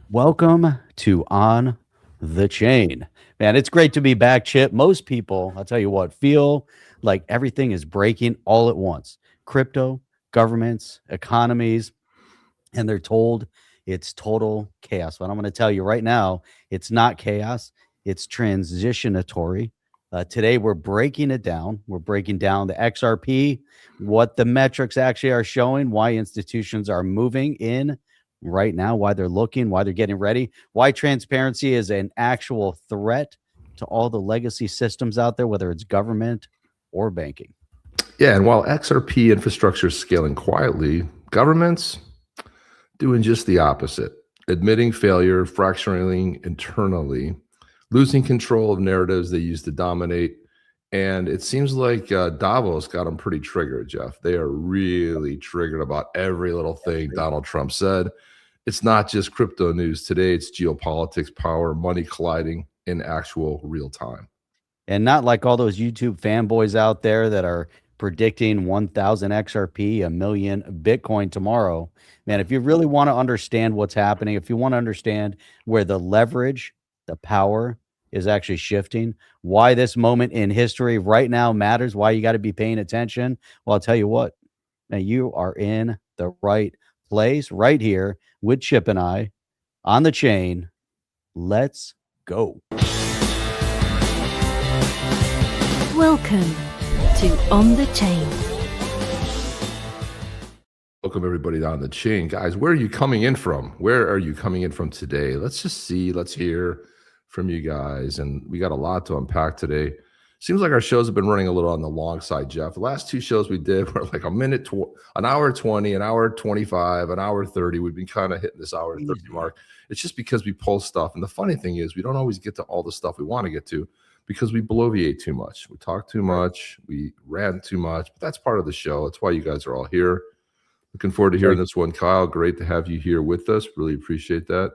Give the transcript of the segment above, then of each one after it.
Welcome to On the Chain. Man, it's great to be back, Chip. Most people, I'll tell you what, feel like everything is breaking all at once. Crypto, governments, economies, and they're told it's total chaos. But I'm going to tell you right now, it's not chaos, it's transitionatory. Today, we're breaking it down. We're breaking down the XRP, what the metrics actually are showing, why institutions are moving in right now, why they're looking, why they're getting ready, why transparency is an actual threat to all the legacy systems out there, whether it's government or banking. Yeah, and while XRP infrastructure is scaling quietly, governments doing just the opposite, admitting failure, fracturing internally, losing control of narratives they used to dominate. And it seems like Davos got them pretty triggered, Jeff. They are really triggered about every little thing Donald Trump said. It's not just crypto news today, it's geopolitics, power, money colliding in actual real time. And not like all those YouTube fanboys out there that are predicting 1,000 XRP, a million Bitcoin tomorrow. Man, if you really want to understand what's happening, if you want to understand where the leverage, the power is actually shifting, why this moment in history right now matters, why you got to be paying attention, well, I'll tell you what, now you are in the right place right here with Chip and I on the chain. Let's go. Welcome to On the Chain. Welcome everybody on the chain. Guys, where are you coming in from? Where are you coming in from today? Let's just see, let's hear from you guys. And we got a lot to unpack today. Seems like our shows have been running a little on the long side, Jeff. The last two shows we did were like an hour 20, an hour 25, an hour 30. We've been kind of hitting this hour 30 mark. It's just because we pull stuff. And the funny thing is we don't always get to all the stuff we want to get to because we bloviate too much. We talk too much. We rant too much. But that's part of the show. That's why you guys are all here. Looking forward to hearing this one, Kyle. Great to have you here with us. Really appreciate that.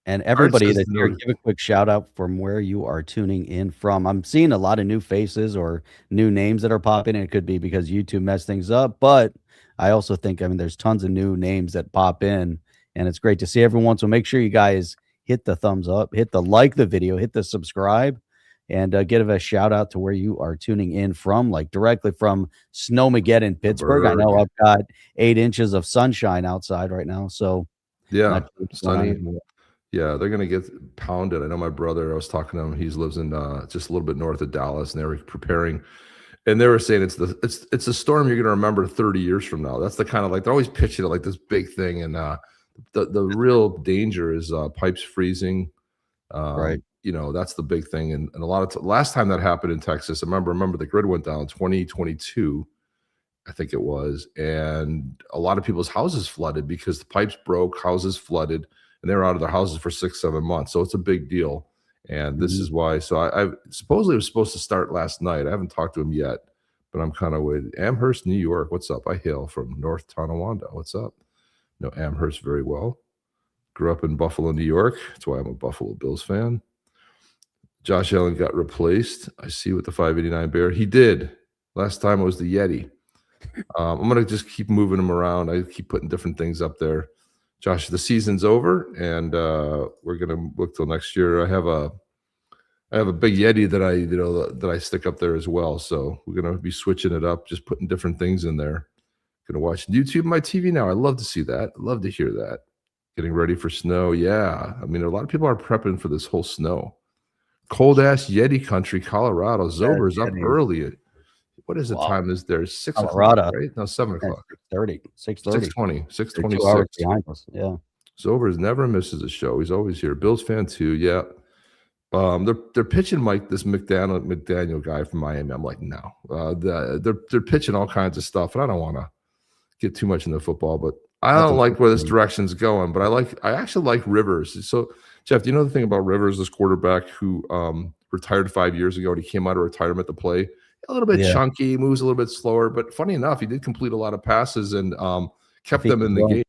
And everybody that's here, give a quick shout out from where you are tuning in from. I'm seeing a lot of new faces or new names that are popping in. It could be because YouTube messed things up, but I also think, there's tons of new names that pop in, and it's great to see everyone. So make sure you guys hit the thumbs up, hit the like the video, hit the subscribe, and give a shout out to where you are tuning in from, like directly from Snowmageddon, Pittsburgh. I know I've got 8 inches of sunshine outside right now. So yeah, sunny. Yeah, they're going to get pounded. I know my brother, I was talking to him, he lives in just a little bit north of Dallas, and they were preparing, and they were saying it's a storm you're going to remember 30 years from now. That's the kind of, like, they're always pitching it like this big thing, and the real danger is pipes freezing. Right. You know, that's the big thing. And a lot of last time that happened in Texas, I remember the grid went down 2022, I think it was, and a lot of people's houses flooded because the pipes broke, houses flooded, and they were out of their houses for 6-7 months. So it's a big deal. And this is why. So I supposedly it was supposed to start last night. I haven't talked to him yet, but I'm kind of waiting. Amherst, New York. What's up? I hail from North Tonawanda. What's up? Know Amherst very well. Grew up in Buffalo, New York. That's why I'm a Buffalo Bills fan. Josh Allen got replaced. I see with the 589 Bear. He did. Last time it was the Yeti. I'm going to just keep moving him around. I keep putting different things up there. Josh, the season's over, and we're going to look till next year. I have a big Yeti that I stick up there as well. So we're going to be switching it up, just putting different things in there. Going to watch YouTube on my TV now. I love to see that. I love to hear that. Getting ready for snow. Yeah. I mean, a lot of people are prepping for this whole snow. Cold ass Yeti country, Colorado. Zober's up early. What is the time? Is there 6 o'clock, right? No, 7 o'clock. 6:30. 6:26. Behind us. Yeah. Zober's never misses a show. He's always here. Bills fan too. Yeah. They're pitching Mike, this McDaniel guy from Miami. I'm like, no. They're pitching all kinds of stuff, and I don't want to get too much into football, but I don't like where this direction's going. But I actually like Rivers. So, Jeff, do you know the thing about Rivers, this quarterback who retired 5 years ago, and he came out of retirement to play? A little bit chunky, moves a little bit slower, but funny enough, he did complete a lot of passes and kept them in the game.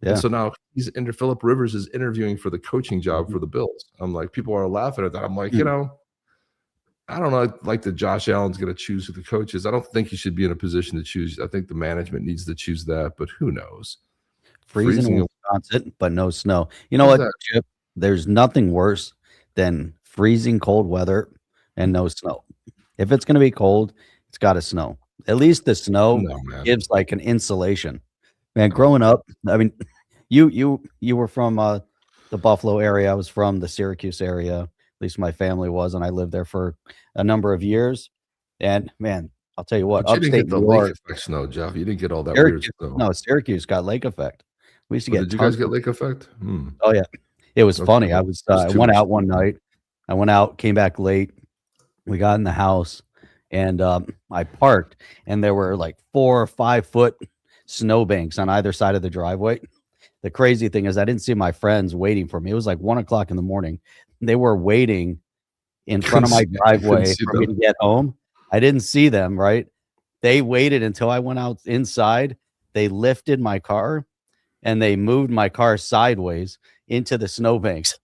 Yeah. And so now Philip Rivers is interviewing for the coaching job for the Bills. I'm like, people are laughing at that. I'm like, I don't know, like the Josh Allen's going to choose who the coach is. I don't think he should be in a position to choose. I think the management needs to choose that, but who knows? Freezing in constant, but no snow. You know How's what, that? Chip? There's nothing worse than freezing cold weather and no snow. If it's going to be cold, it's got to snow. At least the snow No, man. gives like an insulation. Man, No. growing up, I mean, you were from the Buffalo area. I was from the Syracuse area. At least my family was, and I lived there for a number of years. And man, I'll tell you what, But you didn't upstate get the New lake York, effect snow, Jeff. You didn't get all that weird Syracuse, snow. no, Syracuse got lake effect. We used to Oh, get did you guys tons get of. lake effect? Hmm. Oh yeah, it was Okay. funny. I There's too went much out one night. I went out, came back late. We got in the house, and I parked, and there were like 4 or 5 foot snowbanks on either side of the driveway. The crazy thing is, I didn't see my friends waiting for me. It was like 1 o'clock in the morning. They were waiting in front of my You couldn't driveway see for me to them. get home. I didn't see them, right? They waited until I went out inside. They lifted my car and they moved my car sideways into the snowbanks.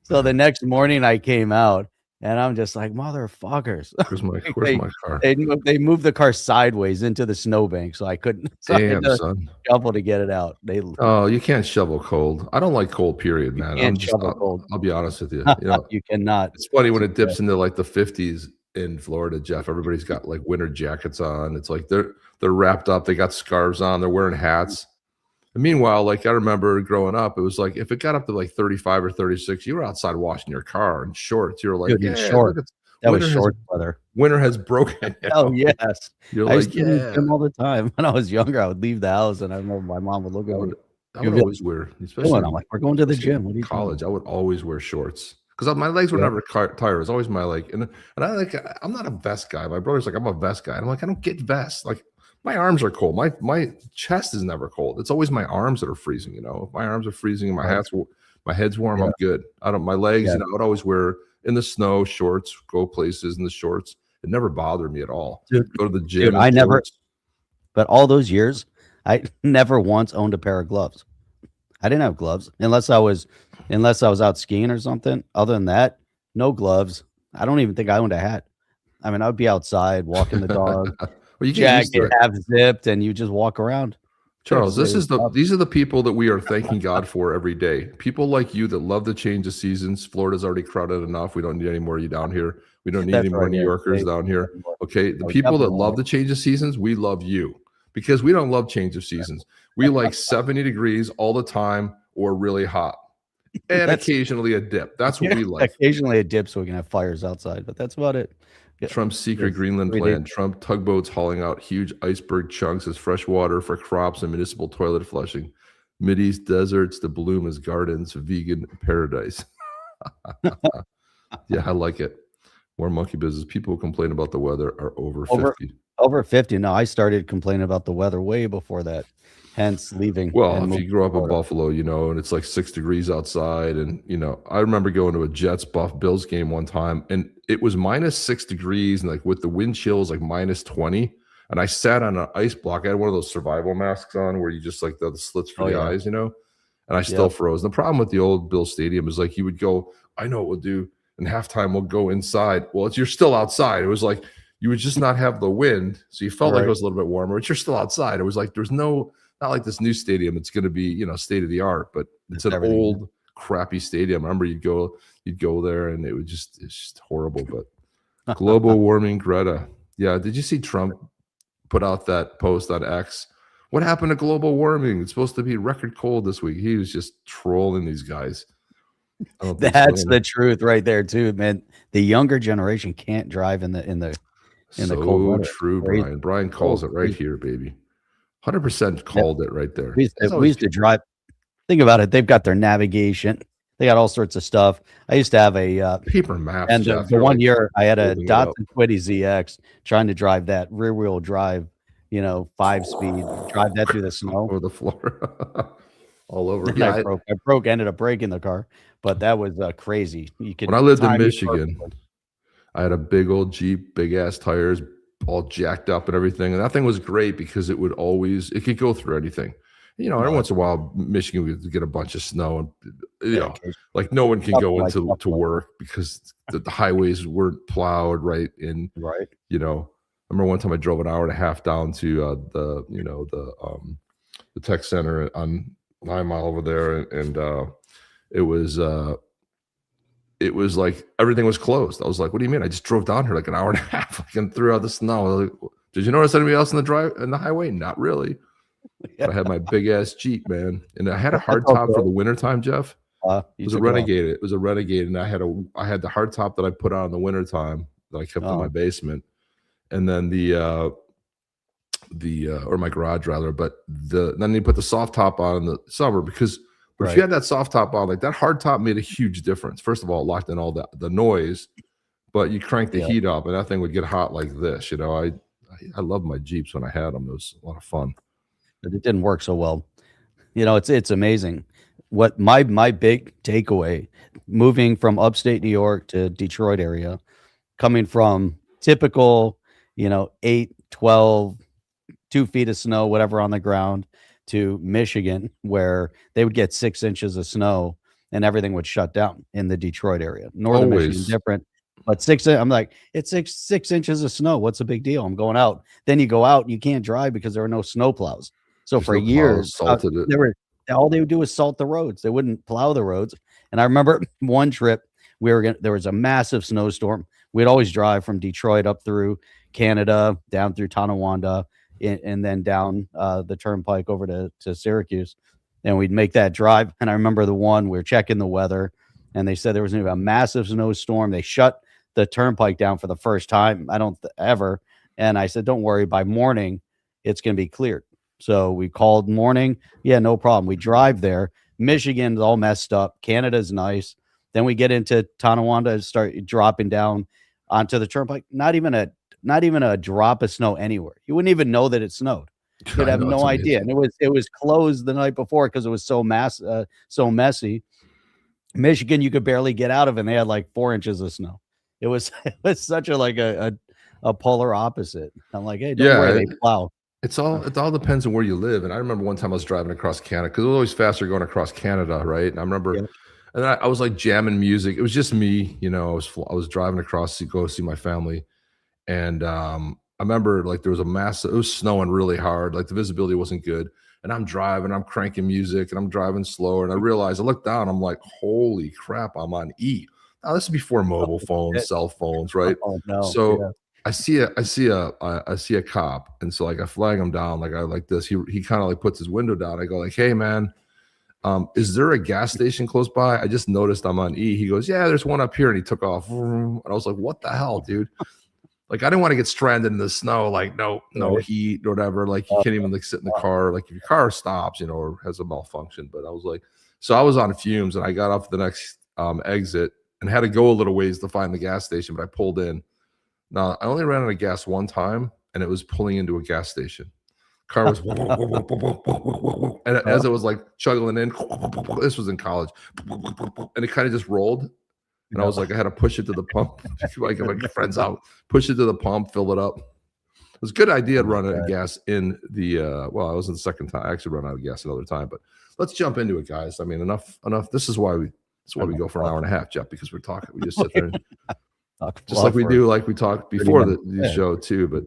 So the next morning I came out and I'm just like, motherfuckers. Where's my car? They moved the car sideways into the snowbank, so I couldn't. So I had Damn, to son. shovel to get it out. Oh, you can't shovel cold. I don't like cold, period, man. Can't shovel cold. I'll be honest with you. You know, You cannot. it's funny when it dips into like the 50s in Florida, Jeff. Everybody's got like winter jackets on. It's like they're wrapped up, they got scarves on, they're wearing hats. And meanwhile, like I remember growing up, it was like if it got up to like 35 or 36, you were outside washing your car in shorts. You were like, Dude, in yeah, short. look, That was winter short weather. winter has broken. You Oh know? yes. You're I used like, to leave yeah. gym all the time. When I was younger, I would leave the house and I remember my mom would look at me. I would always wear, especially I'm like, we're going to the gym. What are you college. doing? I would always wear shorts because my legs were never tired. It was always my like, and I like, I'm not a vest guy. My brother's like, I'm a vest guy. And I'm like, I don't get vests. Like my arms are cold. My chest is never cold. It's always my arms that are freezing. You know, if my arms are freezing and my head's warm, I'm good. My legs, you know, I would always wear in the snow shorts, go places in the shorts. It never bothered me at all. Dude, go to the gym. I never, but all those years, I never once owned a pair of gloves. I didn't have gloves unless I was out skiing or something. Other than that, no gloves. I don't even think I owned a hat. I mean, I would be outside walking the dog, well, you get used to it. half zipped, and you just walk around. Charles, these are the people that we are thanking God for every day. People like you that love to change the seasons. Florida's already crowded enough. We don't need any more of you down here. We don't need any more New Yorkers down here. Okay, the people that love to change the seasons, we love you because we don't love change of seasons. We like 70 degrees all the time or really hot, and occasionally a dip. That's what we like. Occasionally a dip so we can have fires outside, but that's about it. Trump's secret Greenland plan. Trump tugboats hauling out huge iceberg chunks as fresh water for crops and municipal toilet flushing. Mideast deserts to bloom as gardens, vegan paradise. Yeah, I like it. More monkey business. People who complain about the weather are over 50. Over 50. No, I started complaining about the weather way before that. Hence leaving. Well, if you grew up in Buffalo, you know, and it's like 6 degrees outside. And, you know, I remember going to a Jets Bills game one time and it was minus 6 degrees and like with the wind chills, like minus 20. And I sat on an ice block. I had one of those survival masks on where you just like the slits for the eyes, you know, and I still froze. And the problem with the old Bill Stadium is like you would go, I know what we'll do. And halftime we'll go inside. Well, you're still outside. It was like you would just not have the wind. So you felt like it was a little bit warmer, but you're still outside. It was like there's not like this new stadium. It's going to be, you know, state of the art, but it's an old crappy stadium. I remember you'd go there and it's just horrible. But global warming, Greta. Yeah. Did you see Trump put out that post on X? What happened to global warming? It's supposed to be record cold this week. He was just trolling these guys. That's the truth right there too, man. The younger generation can't drive in the cold weather. True, Brian. Brian calls it right here, baby. 100% called it right there. We used to drive. Think about it. They've got their navigation. They got all sorts of stuff. I used to have a paper map. And the one year I had a Datsun Quiddy ZX trying to drive that rear wheel drive, you know, 5-speed, drive that through the snow over the floor, all over. Yeah, I ended up breaking the car, but that was crazy. When I lived in Michigan, I had a big old Jeep, big ass tires, all jacked up and everything. And that thing was great because it could go through anything. You know, every once in a while, Michigan would get a bunch of snow, and you know, like no one can go into work because the highways weren't plowed right. And you know, I remember one time I drove an hour and a half down to the tech center on 9 Mile over there, and it was like everything was closed. I was like, "What do you mean? I just drove down here like an hour and a half, like, and threw out the snow." I was like, "Did you notice anybody else in the highway?" Not really. But I had my big ass Jeep, man, and I had a hard top for the wintertime, Jeff. It was a Renegade. It was a Renegade, and I had the hard top that I put on in the wintertime that I kept in my basement, and then or my garage rather. But then you put the soft top on in the summer because if you had that soft top on, like that hard top made a huge difference. First of all, it locked in all the noise, but you crank the heat up, and that thing would get hot like this. You know, I love my Jeeps when I had them. It was a lot of fun. But it didn't work so well. You know, it's amazing. What my big takeaway moving from upstate New York to Detroit area, coming from typical, 8, 12, 2 feet of snow, whatever on the ground, to Michigan, where they would get 6 inches of snow and everything would shut down in the Detroit area. Northern Michigan, different. But I'm like, it's six inches of snow. What's the big deal? I'm going out. Then you go out and you can't drive because there are no snow plows. So for years, all they would do was salt the roads. They wouldn't plow the roads. And I remember one trip there was a massive snowstorm. We'd always drive from Detroit up through Canada, down through Tonawanda, and then down the turnpike over to Syracuse. And we'd make that drive. And I remember the one we were checking the weather, and they said there was going to be a massive snowstorm. They shut the turnpike down for the first time. I don't ever. And I said, don't worry, by morning, it's going to be cleared. So we called morning. Yeah, no problem. We drive there. Michigan's all messed up. Canada's nice. Then we get into Tonawanda and start dropping down onto the turnpike. Not even a drop of snow anywhere. You wouldn't even know that it snowed. You'd have no idea. And it was closed the night before because it was so messy. Michigan, you could barely get out of, and they had like 4 inches of snow. It was such a polar opposite. I'm like, hey, don't worry, they plow. It all depends on where you live. And I remember one time I was driving across Canada because it was always faster going across Canada, right? And I remember, and I was like jamming music. It was just me, I was driving across to go see my family, and I remember like there was it was snowing really hard, like the visibility wasn't good. And I'm driving, I'm cranking music, and I'm driving slower. And I realized, I looked down, I'm like, holy crap, I'm on E. Now this is before mobile phones, cell phones, right? Oh no! So I see a cop, and so like I flag him down, like I like this. He kind of like puts his window down. I go like, hey man, is there a gas station close by? I just noticed I'm on E. He goes, yeah, there's one up here, and he took off. And I was like, what the hell, dude? Like, I didn't want to get stranded in the snow, like no heat or whatever. Like, you can't even like sit in the car. Like, if your car stops, or has a malfunction. But I was like, so I was on fumes, and I got off the next exit and had to go a little ways to find the gas station. But I pulled in. Now, I only ran out of gas one time, and it was pulling into a gas station. Car was, and as it was like chugging in, this was in college, and it kind of just rolled. And I was like, I had to push it to the pump. Like, my friends out, push it to the pump, fill it up. It was a good idea to run out of gas in the, I was in the second time. I actually ran out of gas another time, but let's jump into it, guys. I mean, enough. This is why we go for an hour and a half, Jeff, because we're talking. We just sit there and just like we do, like we talked before the show too, but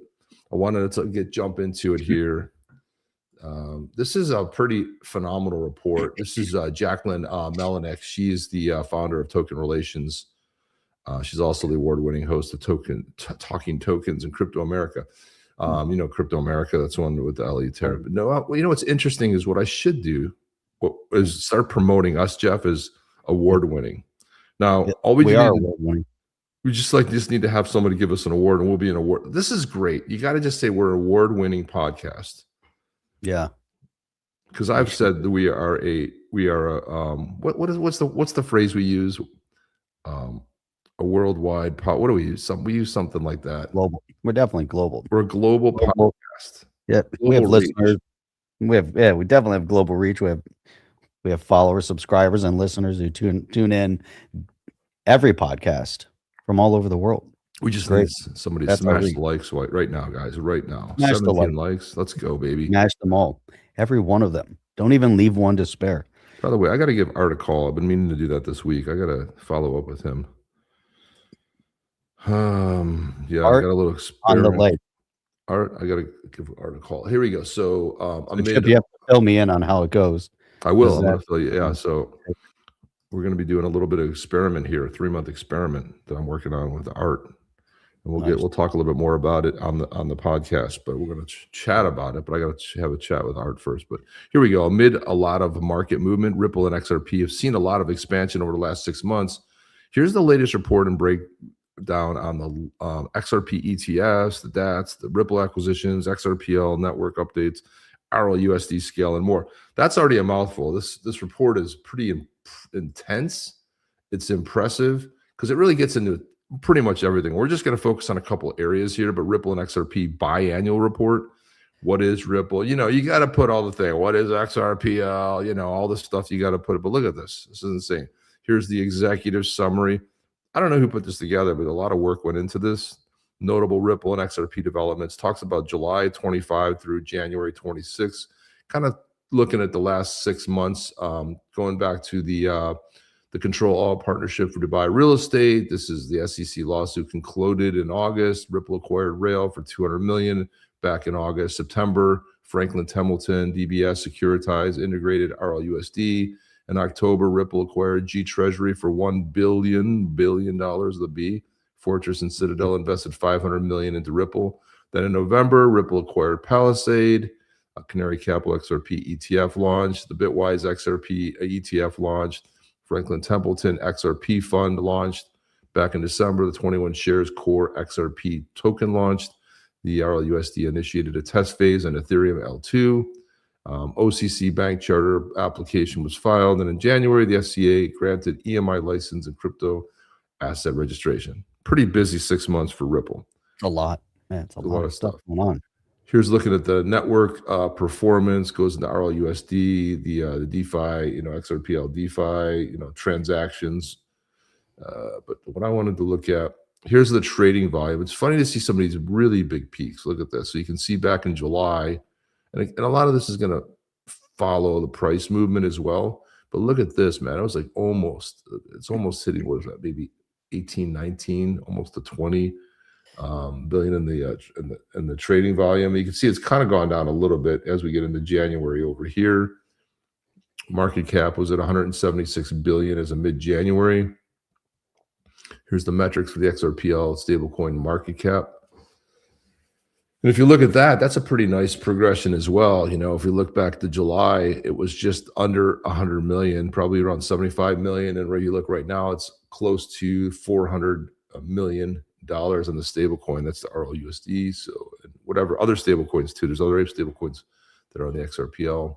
I wanted to jump into it here. This is a pretty phenomenal report. This is Jacqueline Melinek. She's the founder of Token Relations. She's also the award-winning host of Talking Tokens in Crypto America. Crypto America, that's one with the LE Terra. But no, what's interesting is what I should do is start promoting us, Jeff, as award-winning. Now, we just need to have somebody give us an award, and we'll be an award. This is great. You got to just say we're an award-winning podcast. Yeah, because I've said that we are what's the phrase we use? A worldwide what do we use? We use something like that. Global. We're definitely global. We're a global podcast. Yeah, we have listeners. We definitely have global reach. We have followers, subscribers, and listeners who tune in every podcast from all over the world. We just need somebody to smash the likes right now, guys. Right now. Smash 17 likes. Let's go, baby. Smash them all. Every one of them. Don't even leave one to spare. By the way, I got to give Art a call. I've been meaning to do that this week. I got to follow up with him. Yeah, Art, I got a little experiment. On the lake. Art, I got to give Art a call. Here we go. So, you have to fill me in on how it goes. I will. Does I'm going that to tell you. Yeah. So we're going to be doing a little bit of experiment here, a 3-month experiment that I'm working on with Art. And we'll talk a little bit more about it on the podcast, but we're going to chat about it. But I got to have a chat with Art first. But here we go. Amid a lot of market movement, Ripple and XRP have seen a lot of expansion over the last 6 months. Here's the latest report and breakdown on the XRP ETFs, the DATs, the Ripple acquisitions, XRPL network updates, RLUSD scale, and more. That's already a mouthful. This report is pretty intense. It's impressive because it really gets into pretty much everything. We're just going to focus on a couple areas here, but Ripple and XRP biannual report. What is Ripple? You got to put all the thing. What is XRPL? All the stuff you got to put it. But look at this. This is insane. Here's the executive summary. I don't know who put this together, but a lot of work went into this. Notable Ripple and XRP developments. Talks about July 25 through January 26. Kind of looking at the last 6 months, going back to the Control All Partnership for Dubai Real Estate. This is the SEC lawsuit concluded in August. Ripple acquired Rail for $200 million back in August. September, Franklin Templeton, DBS securitized integrated RLUSD. In October, Ripple acquired G Treasury for $1 billion, the B. Fortress and Citadel invested $500 million into Ripple. Then in November, Ripple acquired Palisade. Canary Capital XRP ETF launched. The Bitwise XRP ETF launched. Franklin Templeton XRP fund launched back in December. The 21 shares core XRP token launched. The RLUSD initiated a test phase on Ethereum L2. OCC bank charter application was filed. And in January, the FCA granted EMI license and crypto asset registration. Pretty busy 6 months for Ripple. A lot. Man, it's a lot of stuff going on. Here's looking at the network performance, goes into RLUSD, the DeFi, XRPL DeFi, transactions. But what I wanted to look at, here's the trading volume. It's funny to see some of these really big peaks. Look at this. So you can see back in July, and a lot of this is going to follow the price movement as well. But look at this, man. It was like it's almost hitting, what is that, maybe 18, 19, almost to 20. Billion in the trading volume. You can see it's kind of gone down a little bit as we get into January over here. Market cap was at 176 billion as of mid-January. Here's the metrics for the XRPL stablecoin market cap. And if you look at that, that's a pretty nice progression as well. If you look back to July, it was just under 100 million, probably around 75 million. And where you look right now, it's close to 400 million dollars on the stable coin. That's the RLUSD. So whatever other stable coins too. There's other stable coins that are on the XRPL.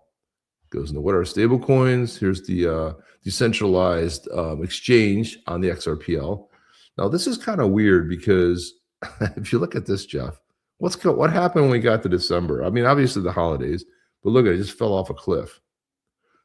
Goes into what are stable coins. Here's the decentralized exchange on the XRPL. Now this is kind of weird because if you look at this, Jeff, what happened when we got to December? I mean, obviously the holidays, but look at it, just fell off a cliff.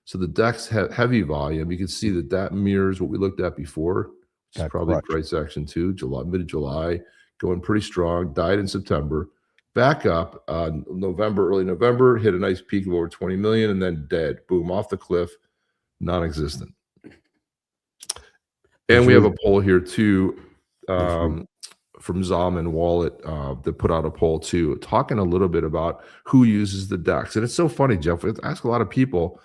So the DEX have heavy volume. You can see that mirrors what we looked at before. It's probably price action too. Mid-July, going pretty strong. Died in September. Back up early November, hit a nice peak of over 20 million, and then dead. Boom, off the cliff, non-existent. And we have a poll here too from Zalman Wallet that put out a poll too, talking a little bit about who uses the DEX. And it's so funny, Jeff. We ask a lot of people,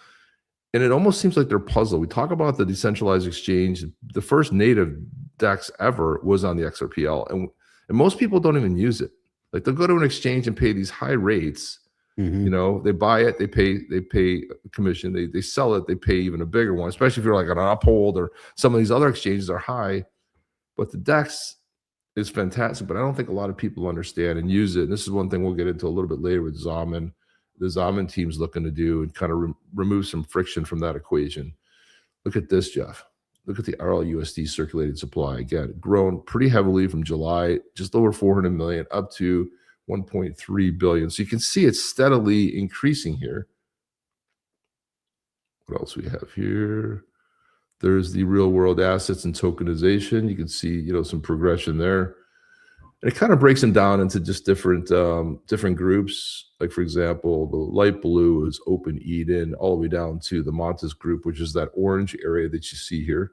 and it almost seems like they're puzzled. We talk about the decentralized exchange. The first native DEX ever was on the XRPL, and most people don't even use it. Like they'll go to an exchange and pay these high rates. They buy it, they pay commission, they sell it, they pay even a bigger one, especially if you're like an Uphold or some of these other exchanges are high. But the DEX is fantastic, but I don't think a lot of people understand and use it. And this is one thing we'll get into a little bit later with Zalman. The Zalman team's looking to do and kind of remove some friction from that equation. Look at this, Jeff. Look at the RLUSD circulated supply. Again, grown pretty heavily from July, just over 400 million up to 1.3 billion. So you can see it's steadily increasing here. What else we have here? There's the real world assets and tokenization. You can see, some progression there. And it kind of breaks them down into just different groups. Like for example, the light blue is Open Eden, all the way down to the Montes group, which is that orange area that you see here.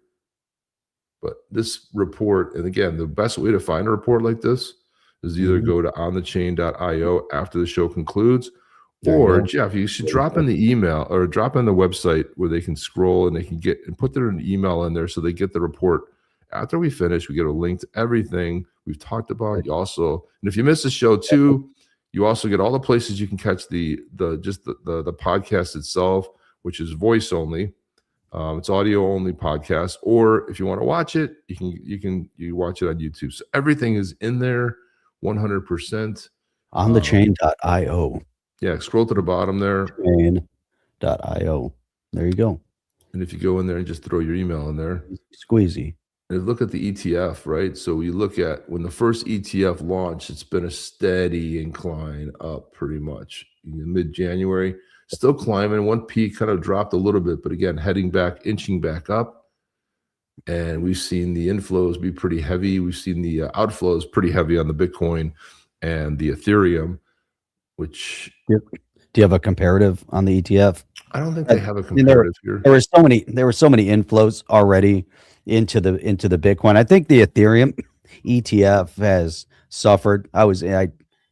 But this report, and again, the best way to find a report like this is either go to onthechain.io after the show concludes, There you Or go. Jeff, you should drop in the email or drop in the website where they can scroll and they can get and put their email in there so they get the report. After we finish, we get a link to everything we've talked about. You also, and if you miss the show too, you also get all the places you can catch the podcast itself, which is voice only. It's audio only podcast. Or if you want to watch it, you watch it on YouTube. So everything is in there, 100%. Onthechain.io. Yeah, scroll to the bottom there. Chain.io. There you go. And if you go in there and just throw your email in there, Squeezy. and look at the ETF, right? So we look at when the first ETF launched, it's been a steady incline up pretty much. In mid-January, still climbing. One peak kind of dropped a little bit, but again, heading back, inching back up. And we've seen the inflows be pretty heavy. We've seen the outflows pretty heavy on the Bitcoin and the Ethereum, which... Do you have a comparative on the ETF? I don't think they have a comparative here. There were so many inflows already into the Bitcoin. I think the Ethereum ETF has suffered. I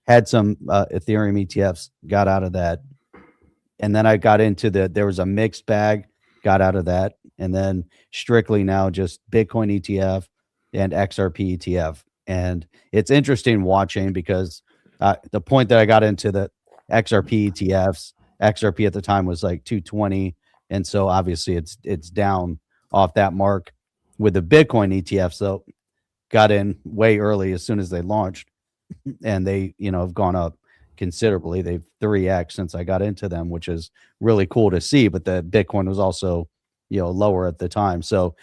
had some Ethereum ETFs, got out of that, and then I got into there was a mixed bag, got out of that, and then strictly now just Bitcoin ETF and XRP ETF. And it's interesting watching because the point that I got into the XRP ETFs, XRP at the time was like 220, and so obviously it's down off that mark. With the Bitcoin ETFs, though, got in way early as soon as they launched, and they have gone up considerably. They've 3x since I got into them, which is really cool to see. But the Bitcoin was also lower at the time, so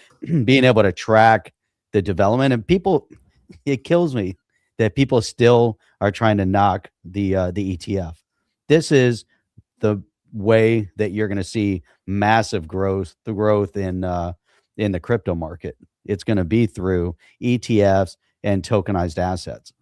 being able to track the development, and people, it kills me that people still are trying to knock the ETF. This is the way that you're going to see massive growth in the crypto market. It's going to be through ETFs and tokenized assets.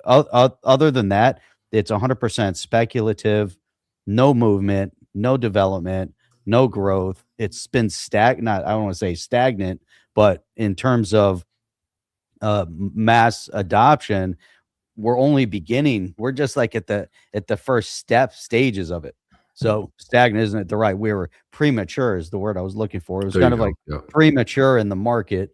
Other than that, it's 100% speculative, no movement, no development, no growth. It's been stagnant. I don't want to say stagnant, but in terms of mass adoption, we're only beginning. We're just like at the first stages of it. So stagnant isn't the right. We were premature is the word I was looking for. It was kind of like premature in the market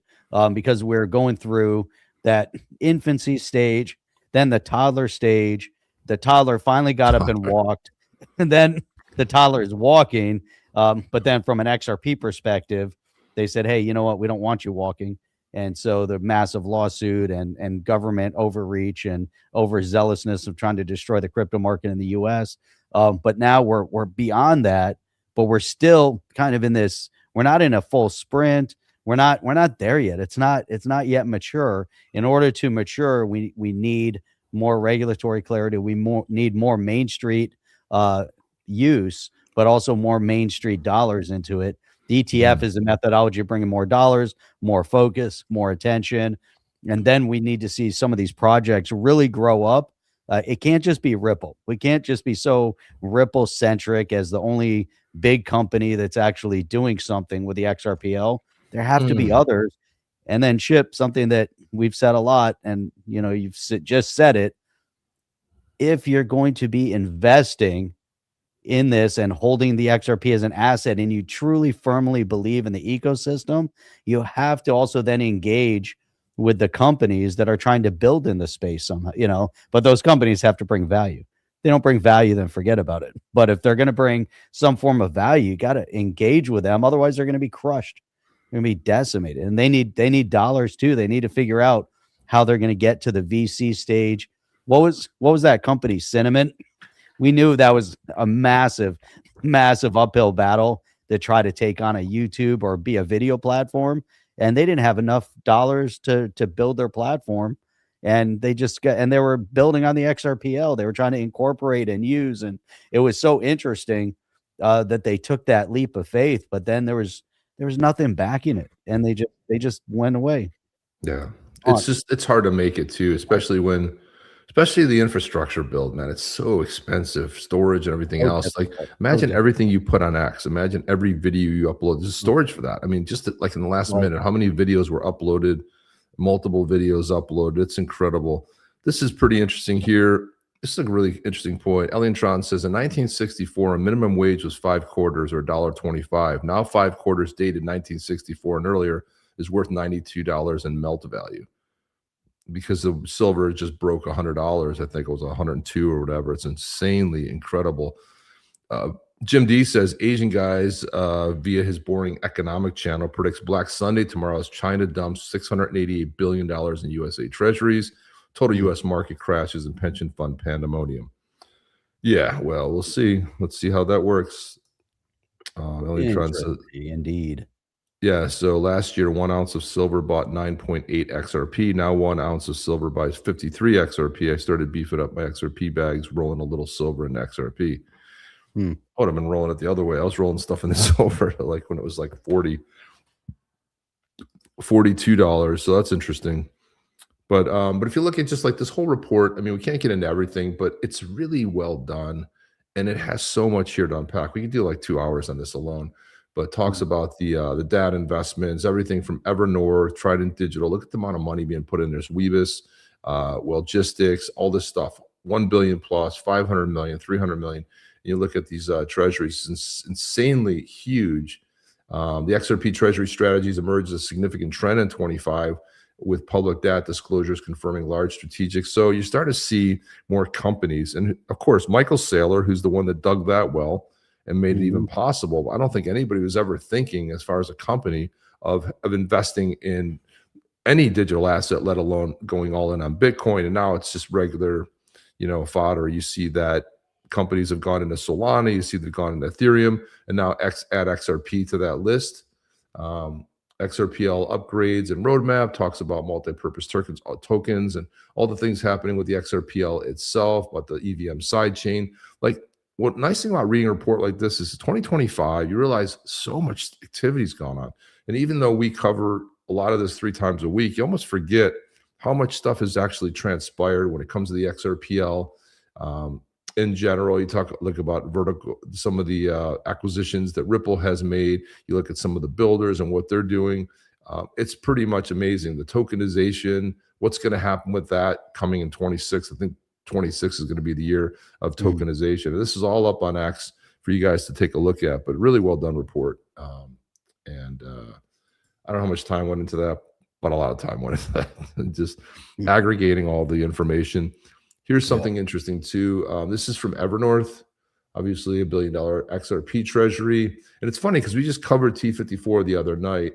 because we're going through that infancy stage, then the toddler stage. The toddler finally got up and walked, and then the toddler is walking. But then from an XRP perspective, they said, hey, you know what? We don't want you walking. And so the massive lawsuit and government overreach and overzealousness of trying to destroy the crypto market in the US. But now we're beyond that, but we're still kind of in this. We're not in a full sprint. We're not there yet. It's not yet mature. In order to mature, we need more regulatory clarity. We need more Main Street use, but also more Main Street dollars into it. The ETF is a methodology of bringing more dollars, more focus, more attention. And then we need to see some of these projects really grow up. It can't just be Ripple. We can't just be so Ripple centric as the only big company that's actually doing something with the XRPL. There have to be others. And then Chip, something that we've said a lot, and you've just said it. If you're going to be investing in this and holding the XRP as an asset, and you truly firmly believe in the ecosystem, you have to also then engage with the companies that are trying to build in the space somehow, but those companies have to bring value. If they don't bring value, then forget about it. But if they're going to bring some form of value, you got to engage with them. Otherwise they're going to be crushed. They're going to be decimated, and they need dollars too. They need to figure out how they're going to get to the VC stage. What was that company, Cinnamon? We knew that was a massive uphill battle to try to take on a YouTube or be a video platform. And they didn't have enough dollars to build their platform. And they were building on the XRPL. They were trying to incorporate and use. And it was so interesting that they took that leap of faith, but then there was nothing backing it. And they just went away. Yeah. It's hard to make it too, especially the infrastructure build, man. It's so expensive, storage and everything else. Like imagine everything you put on X. Imagine every video you upload. There's storage for that. I mean, just like in the last minute, how many videos were uploaded, multiple videos uploaded. It's incredible. This is pretty interesting here. This is a really interesting point. Eliantron says in 1964, a minimum wage was 5 quarters or $1.25. Now 5 quarters dated 1964 and earlier is worth $92 in melt value because the silver just broke $100. I think it was 102 or whatever. It's insanely incredible. Jim D says Asian guys via his boring economic channel predicts Black Sunday tomorrow as China dumps $688 billion in USA treasuries. Total U.S. market crashes and pension fund pandemonium. Yeah, well, we'll see. Let's see how that works. Indeed. Yeah, so last year, 1 ounce of silver bought 9.8 XRP. Now 1 ounce of silver buys 53 XRP. I started beefing up my XRP bags, rolling a little silver into XRP. I would have been rolling it the other way. I was rolling stuff in the silver like when it was like $42. So that's interesting. But if you look at just like this whole report, I mean, we can't get into everything, but it's really well done. And it has so much here to unpack. We could do like 2 hours on this alone, but talks about the data investments, everything from Evernorth, Trident Digital. Look at the amount of money being put in. There's Weebus, Logistics, all this stuff, 1 billion plus, 500 million, 300 million. You look at these treasuries, it's insanely huge. The XRP treasury strategies emerged as a significant trend in 25 with public data disclosures confirming large strategics. So you start to see more companies. And of course, Michael Saylor, who's the one that dug that well and made it even possible. I don't think anybody was ever thinking as far as a company of investing in any digital asset, let alone going all in on Bitcoin. And now it's just regular, fodder. You see that companies have gone into Solana, you see they've gone into Ethereum, and now add XRP to that list. XRPL upgrades and roadmap talks about multi-purpose tokens and all the things happening with the XRPL itself, but the EVM sidechain. Like, what nice thing about reading a report like this is 2025, you realize so much activity's gone on. And even though we cover a lot of this 3 times a week, you almost forget how much stuff has actually transpired when it comes to the XRPL. In general, you look about vertical, some of the acquisitions that Ripple has made. You look at some of the builders and what they're doing. It's pretty much amazing. The tokenization, what's going to happen with that coming in 26? I think 26 is going to be the year of tokenization. And this is all up on X for you guys to take a look at, but really well done report. I don't know how much time went into that, but a lot of time went into that. Just aggregating all the information. Here's something interesting too. This is from Evernorth, obviously $1 billion XRP treasury. And it's funny because we just covered T54 the other night,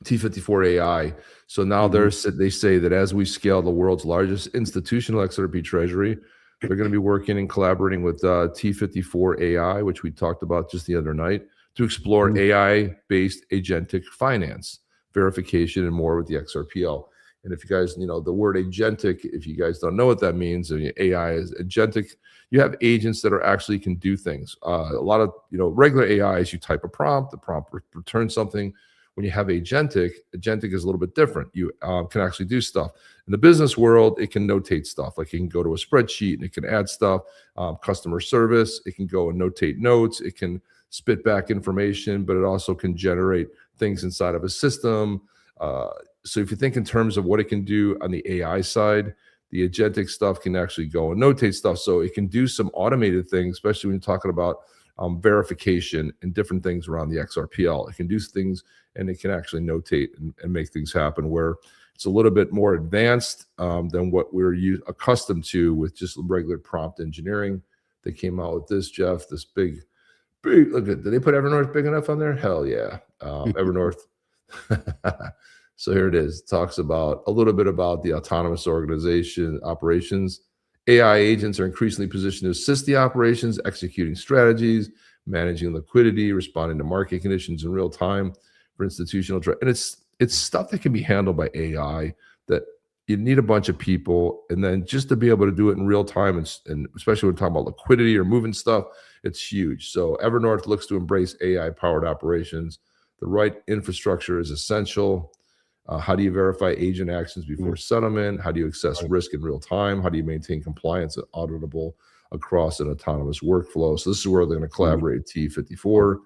T54 AI. So now they say that as we scale the world's largest institutional XRP treasury, they're going to be working and collaborating with T54 AI, which we talked about just the other night, to explore AI-based agentic finance, verification, and more with the XRPL. And if you guys, the word agentic, if you guys don't know what that means, AI is agentic. You have agents that actually can do things. A lot of, regular AIs, you type a prompt, the prompt returns something. When you have agentic is a little bit different. You can actually do stuff. In the business world, it can notate stuff. Like it can go to a spreadsheet and it can add stuff. Customer service, it can go and notate notes. It can spit back information, but it also can generate things inside of a system. So if you think in terms of what it can do on the AI side, the agentic stuff can actually go and notate stuff. So it can do some automated things, especially when you're talking about verification and different things around the XRPL. It can do things and it can actually notate and make things happen where it's a little bit more advanced than what we're accustomed to with just regular prompt engineering. They came out with this, Jeff, this big, look at, did they put Evernorth big enough on there? Hell yeah. Evernorth. So here it is. It talks about a little bit about the autonomous organization operations. AI agents are increasingly positioned to assist the operations, executing strategies, managing liquidity, responding to market conditions in real time for institutional. And it's stuff that can be handled by AI that you need a bunch of people. And then just to be able to do it in real time, and especially when we're talking about liquidity or moving stuff, it's huge. So Evernorth looks to embrace AI-powered operations. The right infrastructure is essential. How do you verify agent actions before settlement? How do you assess risk in real time? How do you maintain compliance and auditable across an autonomous workflow? So this is where they're going to collaborate with T54.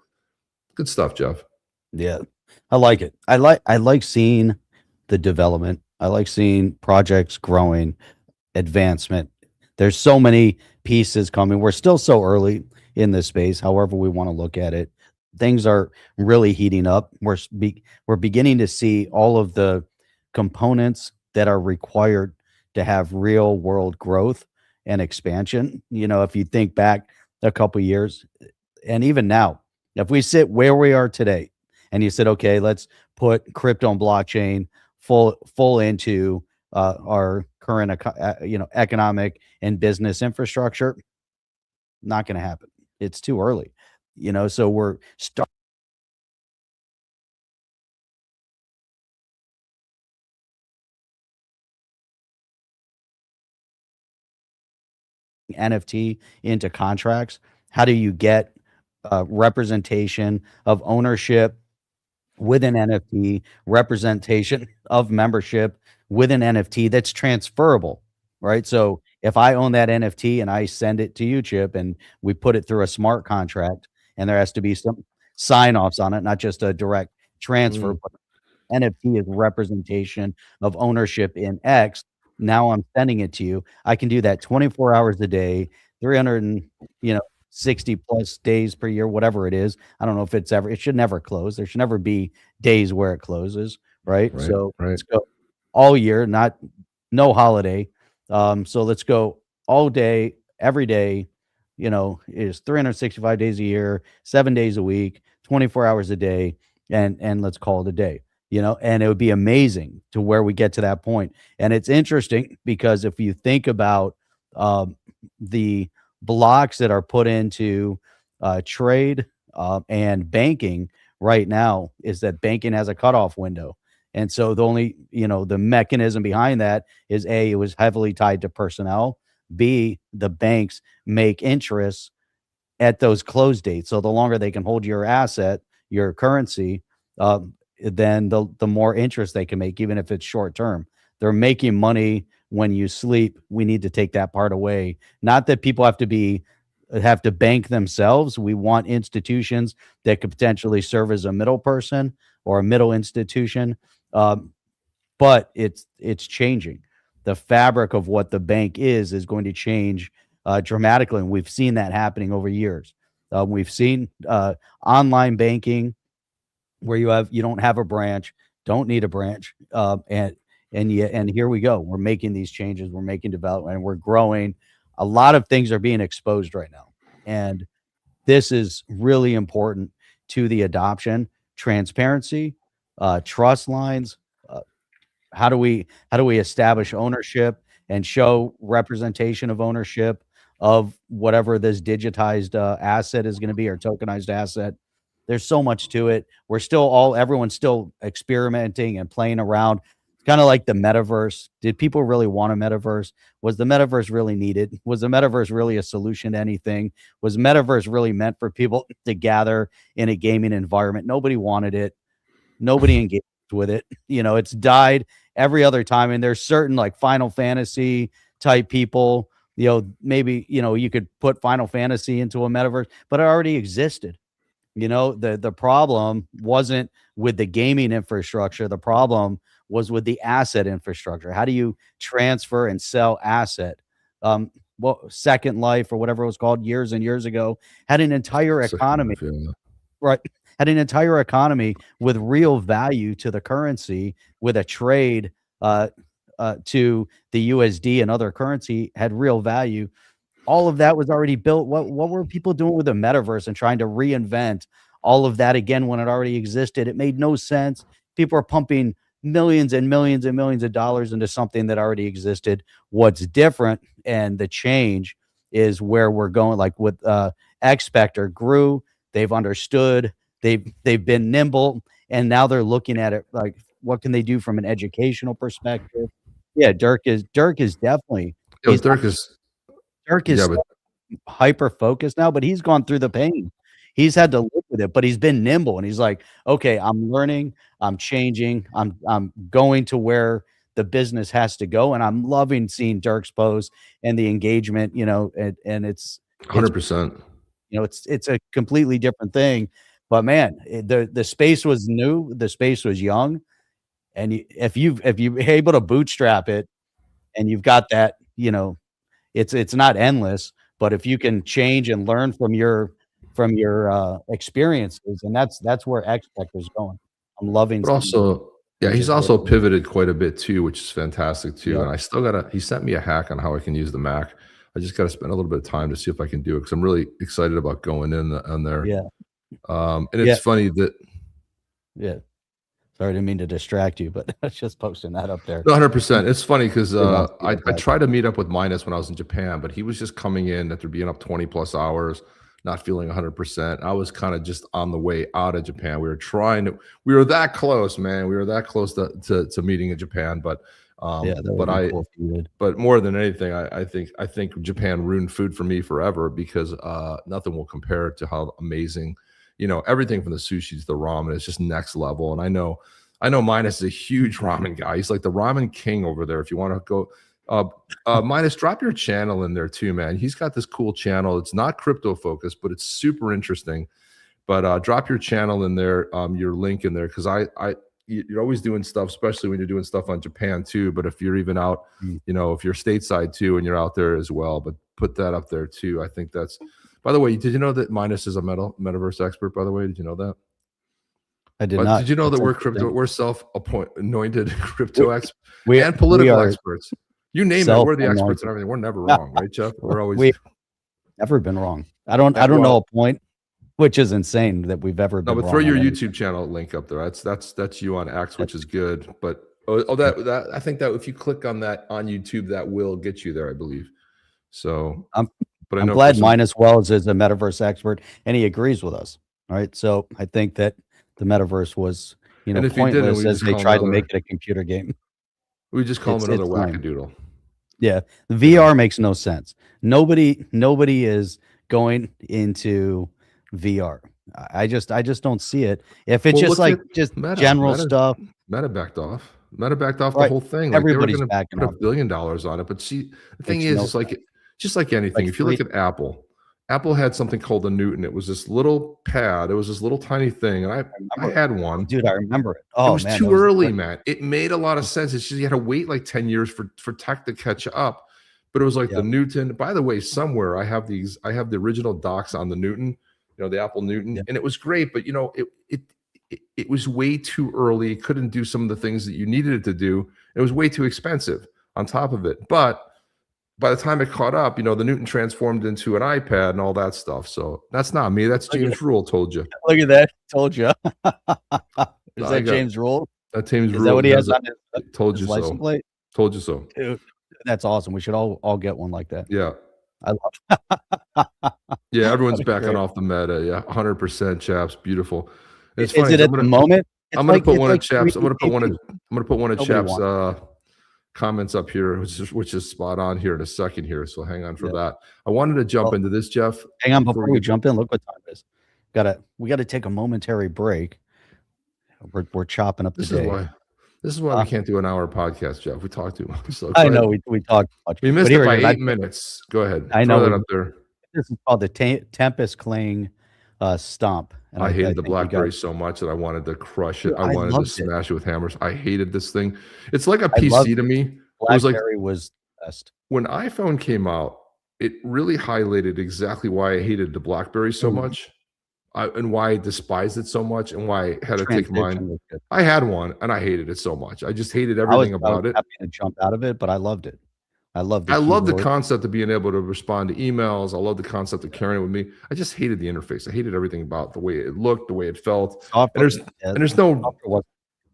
Good stuff, Jeff. Yeah, I like it. I like seeing the development. I like seeing projects growing. advancement. There's so many pieces coming. We're still so early in this space, however we want to look at it. Things are really heating up. We're beginning to see all of the components that are required to have real world growth and expansion. If you think back a couple years, and even now, if we sit where we are today, and you said, okay, let's put crypto and blockchain full into our current economic and business infrastructure, not going to happen. It's too early. So we're starting NFT into contracts. How do you get representation of ownership with an NFT, representation of membership with an NFT that's transferable, right? So if I own that NFT and I send it to you, Chip, and we put it through a smart contract, and there has to be some sign-offs on it, not just a direct transfer, Mm, but NFT is representation of ownership in X. Now I'm sending it to you. I can do that 24 hours a day, 300 and, you know, 60 plus days per year, whatever it is. I don't know if it should never close. There should never be days where it closes, right? right, So right. let's go all year, not no holiday. So let's go all day, every day, is 365 days a year, 7 days a week, 24 hours a day, and let's call it a day. And it would be amazing to where we get to that point. And it's interesting because if you think about the blocks that are put into trade and banking right now, is that banking has a cutoff window. And so the mechanism behind that is A, it was heavily tied to personnel. B, the banks make interest at those close dates. So the longer they can hold your asset, your currency, then the more interest they can make, even if it's short term. They're making money when you sleep. We need to take that part away. Not that people have to bank themselves. We want institutions that could potentially serve as a middle person or a middle institution. Um, but it's changing. The fabric of what the bank is going to change dramatically, and we've seen that happening over years. We've seen online banking where you don't have a branch, don't need a branch, and here we go. We're making these changes, we're making development, and we're growing. A lot of things are being exposed right now, and this is really important to the adoption, transparency, trust lines. Uh, how do we establish ownership and show representation of ownership of whatever this digitized asset is going to be, or tokenized asset? There's so much to it. Everyone's still experimenting and playing around. It's kind of like the metaverse. Did people really want a metaverse? Was the metaverse really needed? Was the metaverse really a solution to anything? Was metaverse really meant for people to gather in a gaming environment? Nobody wanted it. Nobody engaged with it. It's died every other time. And there's certain like Final Fantasy type people, maybe, you could put Final Fantasy into a metaverse, but it already existed. The problem wasn't with the gaming infrastructure. The problem was with the asset infrastructure. How do you transfer and sell asset? Second Life, or whatever it was called years and years ago, had an entire Second economy. Life, yeah. Right. Had an entire economy with real value to the currency, with a trade to the USD and other currency had real value. All of that was already built. What were people doing with the metaverse and trying to reinvent all of that again when it already existed? It made no sense. People are pumping millions and millions and millions of dollars into something that already existed. What's different and the change is where we're going, like with Expector grew. They've understood. They've been nimble, and now they're looking at it like, what can they do from an educational perspective? Yeah, Dirk is definitely Yo, he's Dirk is Dirk yeah, is but hyper focused now, but he's gone through the pain. He's had to live with it, but he's been nimble, and he's like, "Okay, I'm learning, I'm changing, I'm going to where the business has to go," and I'm loving seeing Dirk's post and the engagement, and it's 100%. it's a completely different thing. But man, the space was new, the space was young, and if you're able to bootstrap it, and you've got that, you know, it's not endless, but if you can change and learn from your experiences, and that's where XPEC is going. I'm loving But also, yeah, he's changes also lately. pivoted quite a bit too, which is fantastic too. Yep. And I still gotta. He sent me a hack on how I can use the Mac. I just got to spend a little bit of time to see if I can do it because I'm really excited about going in on there. Yeah. And Yeah. it's funny that. Yeah. Sorry, I didn't mean to distract you, but I was just posting that up there. No, 100%. It's funny because wants to I get that. tried to meet up with Minus when I was in Japan, but he was just coming in after being up 20 plus hours, not feeling 100%. I was kind of just on the way out of Japan. We were that close, man. We were that close to meeting in Japan, but Yeah, that would be cool if you did. but more than anything, I think Japan ruined food for me forever because nothing will compare to how amazing, everything from the sushi to the ramen is just next level. And I know Minus is a huge ramen guy. He's like the ramen king over there. If you want to go, Minus, drop your channel in there too, man. He's got this cool channel. It's not crypto focused, but it's super interesting. But drop your channel in there, your link in there, because you're always doing stuff, especially when you're doing stuff on Japan too. But if you're even out, if you're stateside too, and you're out there as well, but put that up there too. I think that's. By the way, did you know that Minus is a metaverse expert? By the way, did you know that? I did not. Did you know that we're self-anointed crypto experts and political experts? You name it, we're the experts and everything. We're never wrong, right, Jeff? We've never been wrong. I don't know a point, which is insane that we've ever been wrong. No, but throw your YouTube channel link up there. That's you on X, which is good. But that I think that if you click on that on YouTube, that will get you there, I believe. So I'm glad Minus Wells is a metaverse expert and he agrees with us. All right. So I think that the metaverse was, pointless as they tried to make it a computer game. We just call him another wackadoodle. Yeah. The VR makes no sense. Nobody is going into VR. I just don't see it. If it's just general stuff. Meta backed off. The whole thing. Everybody's backing off. $1 billion on it. But see, the thing is, it's like just like anything. If you look at Apple had something called the Newton. It was this little pad. It was this little tiny thing, and I had one. Dude, I remember it. Oh, it was too early, man. It made a lot of sense. It's just you had to wait like 10 years for tech to catch up. But it was like the Newton. By the way, somewhere I have the original docs on the Newton, the Apple Newton, and it was great. But it was way too early. It couldn't do some of the things that you needed it to do. It was way too expensive on top of it. But by the time it caught up, the Newton transformed into an iPad and all that stuff. So that's not me. That's James Rule told you. Look at that. Told you. Is that James Rule? That James Rule. Is that what he has on his told you license plate? Told you so. Dude, that's awesome. We should all get one like that. Yeah. I love Yeah, everyone's backing off the meta. Yeah, 100%, chaps. Beautiful. It's funny. Is it at the moment? I'm going to put one of chaps. I'm going to put one of chaps comments up here, which is spot on here in a second here. So hang on for that. I wanted to jump into this, Jeff. Hang on before we jump in. Look what time it is. We got to take a momentary break. We're chopping up the day. This is why we can't do an hour podcast, Jeff. We talk too much. So I know we talked much. We missed it by 8 minutes. Go ahead. I know that up there. This is called the Tempest Clang stomp. And I hated the BlackBerry so much that I wanted to crush it. I wanted to smash it with hammers. I hated this thing. It's like a PC to me. BlackBerry was best. When iPhone came out, it really highlighted exactly why I hated the BlackBerry so much. And why I despised it so much, and why I had to take mine. I had one, and I hated it so much. I just hated everything about it. I was happy to jump out of it, but I loved it. I love the concept of being able to respond to emails. I love the concept of carrying it with me. I just hated the interface. I hated everything about the way it looked, the way it felt. And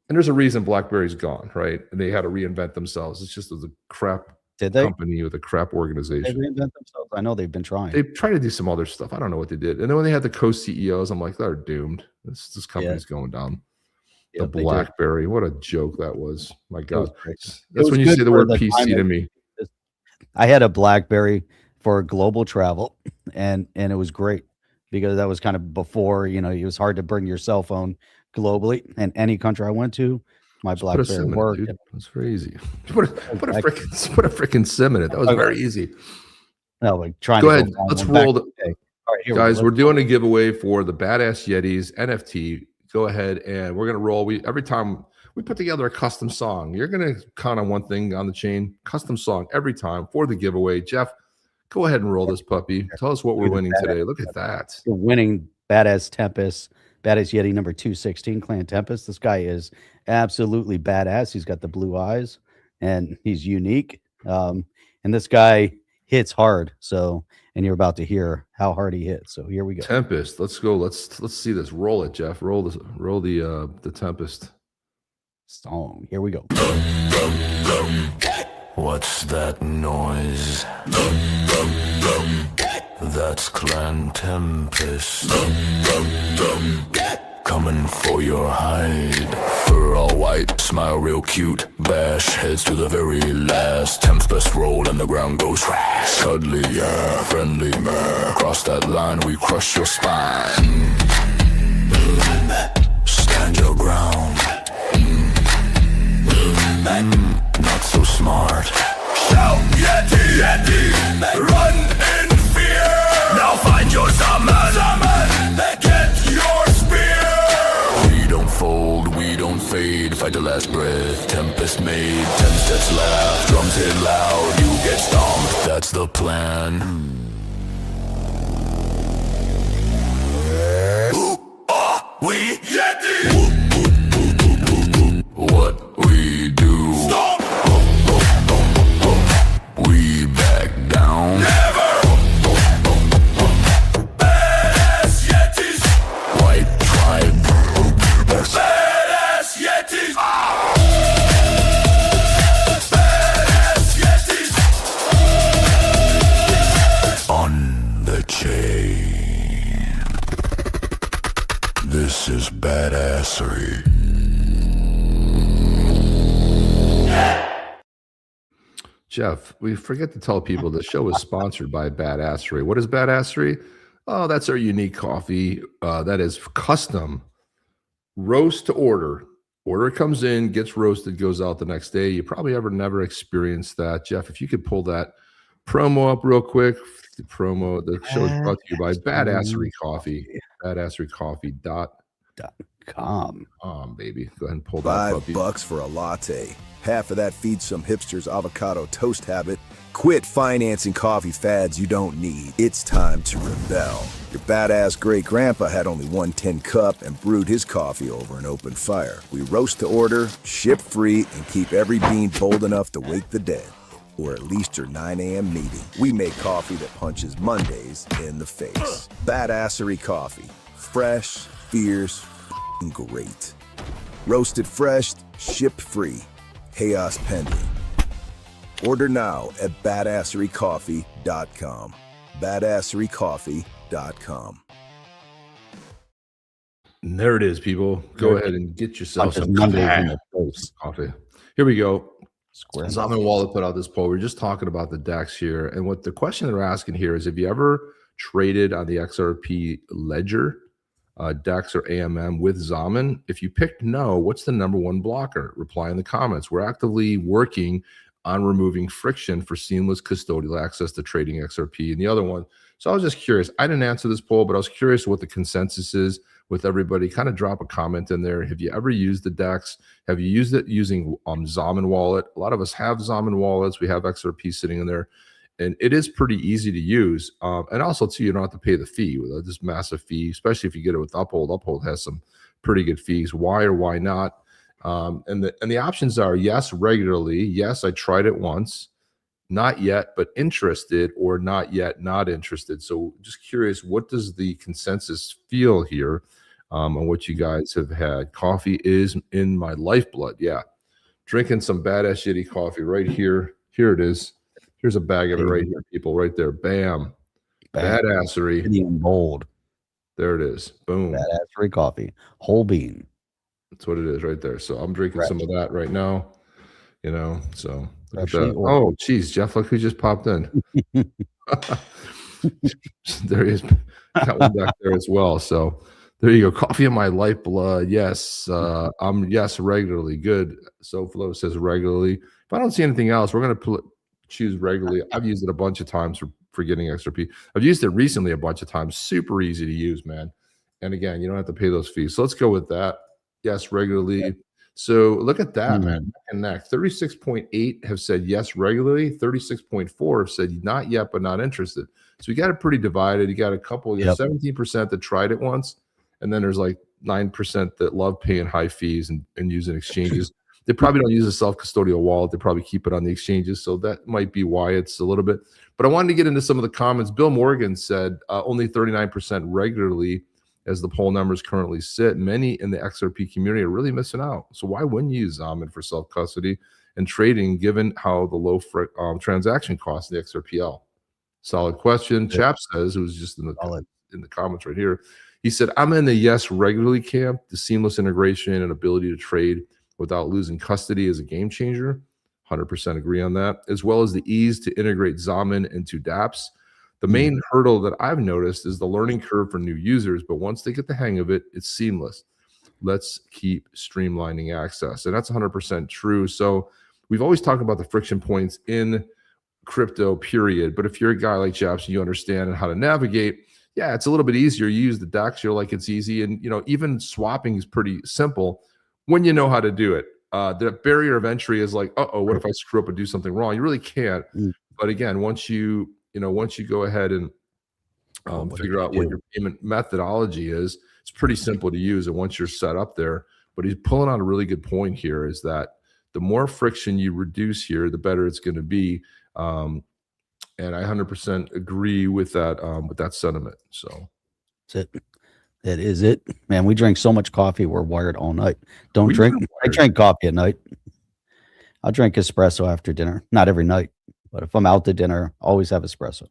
there's a reason BlackBerry's gone, right? And they had to reinvent themselves. It's just a crap company with a crap organization. They reinvent themselves. I know they've been trying. They tried to do some other stuff. I don't know what they did. And then when they had the co-CEOs, I'm like, they're doomed. This company's going down. The BlackBerry, what a joke that was. My God. That's when you say the word PC to me. I had a BlackBerry for global travel, and it was great because that was kind of before, it was hard to bring your cell phone globally, and any country I went to, my BlackBerry worked. That's very easy. Put a freaking SIM in it. That was very easy. No, like trying Go to ahead. Let's roll. All right, guys, we're doing a giveaway for the Badass Yetis NFT. go ahead and we're going to roll. Every time we put together a custom song, you're going to count on one thing on the chain, custom song every time for the giveaway. Jeff, go ahead and roll this puppy. Tell us what we're winning today. Look at that. You're winning Badass Tempest, Badass Yeti number 216, Clan Tempest. This guy is absolutely badass. He's got the blue eyes and he's unique. And this guy hits hard. So, and you're about to hear how hard he hits. So here we go. Tempest. Let's go. Let's see this. Roll it, Jeff. Roll the Tempest song. Here we go. What's that noise? That's Clan Tempest coming for your hide. Fur all white, smile real cute, bash heads to the very last. Tempest roll and the ground goes crash. Cuddly, yeah, friendly, man. Cross that line, we crush your spine. Stand your ground. Not so smart. Shout, Yeti, Yeti, run in fear. Now find your summon, get your spear. We don't fold, we don't fade. Fight the last breath, Tempest made. 10 steps left, drums hit loud. You get stomped, that's the plan. Who are we? Yeti! What we do? Stop! We back down. Never! Badass Yetis! White tribe. Badass Yetis! Badass Yetis! On the chain. This is badassery. Jeff, we forget to tell people the show is sponsored by Badassery. What is Badassery? Oh, that's our unique coffee that is custom, roast to order. Order comes in, gets roasted, goes out the next day. You probably never experienced that. Jeff, if you could pull that promo up real quick. The show is brought to you by Badassery Coffee. Badasserycoffee.com. Baby. Go ahead and pull that up. $5 for a latte. Half of that feeds some hipster's avocado toast habit. Quit financing coffee fads you don't need. It's time to rebel. Your badass great grandpa had only one tin cup and brewed his coffee over an open fire. We roast to order, ship free, and keep every bean bold enough to wake the dead. Or at least your 9 a.m. meeting. We make coffee that punches Mondays in the face. Badassery Coffee. Fresh, fierce, great. Roasted fresh, shipped free. Chaos pending. Order now at badasserycoffee.com. Badasserycoffee.com. And there it is, people. Go ahead and get yourself some coffee. Here we go. Zaman Wallet put out this poll. We're just talking about the DEX here. And what the question they're asking here is, have you ever traded on the XRP ledger, DEX or AMM with Zaman? If you picked no, what's the #1 blocker? Reply in the comments. We're actively working on removing friction for seamless custodial access to trading XRP. And the other one, so I was just curious. I didn't answer this poll, but I was curious what the consensus is with everybody. Kind of drop a comment in there. Have you ever used the DEX? Have you used it using Zaman Wallet? A lot of us have Zaman wallets. We have XRP sitting in there. And it is pretty easy to use. And also, too, you don't have to pay the fee, with this massive fee, especially if you get it with Uphold. Uphold has some pretty good fees. Why or why not? And the options are yes, regularly. Yes, I tried it once. Not yet, but interested, or not yet, not interested. So just curious, what does the consensus feel here on what you guys have had? Coffee is in my lifeblood. Yeah. Drinking some badass shitty coffee right here. Here it is. Here's a bag of it right here, people, right there. Bam. Badassery. Medium bold. There it is. Boom. Badassery coffee. Whole bean. That's what it is right there. So I'm drinking some of that right now. You know, so look at that. Actually, Oh, geez, Jeff, look who just popped in. There he is. Got one back there as well. So there you go. Coffee in my lifeblood. Yes. Yes, regularly. Good. SoFlo says regularly. If I don't see anything else, we're going to choose regularly. I've used it a bunch of times for getting XRP. I've used it recently a bunch of times. Super easy to use, man. And again, you don't have to pay those fees. So let's go with that. Yes, regularly. So look at that, man. Neck and neck. 36.8 have said yes regularly. 36.4 have said not yet, but not interested. So you got it pretty divided. You got a couple, you have 17% that tried it once, and then there's like 9% that love paying high fees and using exchanges. They probably don't use a self-custodial wallet. They probably keep it on the exchanges. So that might be why it's a little bit. But I wanted to get into some of the comments. Bill Morgan said only 39% regularly as the poll numbers currently sit. Many in the XRP community are really missing out. So why wouldn't you use Zaman for self-custody and trading given how the low transaction costs in the XRPL? Solid question. Chap says, who's just in the comments right here, he said, I'm in the yes regularly camp. The seamless integration and ability to trade without losing custody is a game changer. 100% agree on that, as well as the ease to integrate Zaman into dApps. The main hurdle that I've noticed is the learning curve for new users, but once they get the hang of it, it's seamless. Let's keep streamlining access. And that's 100% true. So we've always talked about the friction points in crypto, period. But if you're a guy like Japs, you understand how to navigate, yeah, it's a little bit easier. You use the DEX, you're like, it's easy. And, you know, even swapping is pretty simple when you know how to do it. The barrier of entry is like, uh-oh, what if I screw up and do something wrong? You really can't. But again, once you go ahead and figure out what your payment methodology is, it's pretty simple to use. And once you're set up there, but he's pulling on a really good point here is that the more friction you reduce here, the better it's going to be. And I 100% agree with that sentiment. So that's it. That is it, man. We drink so much coffee. We're wired all night. I drink coffee at night. I'll drink espresso after dinner. Not every night, but if I'm out to dinner, always have espresso.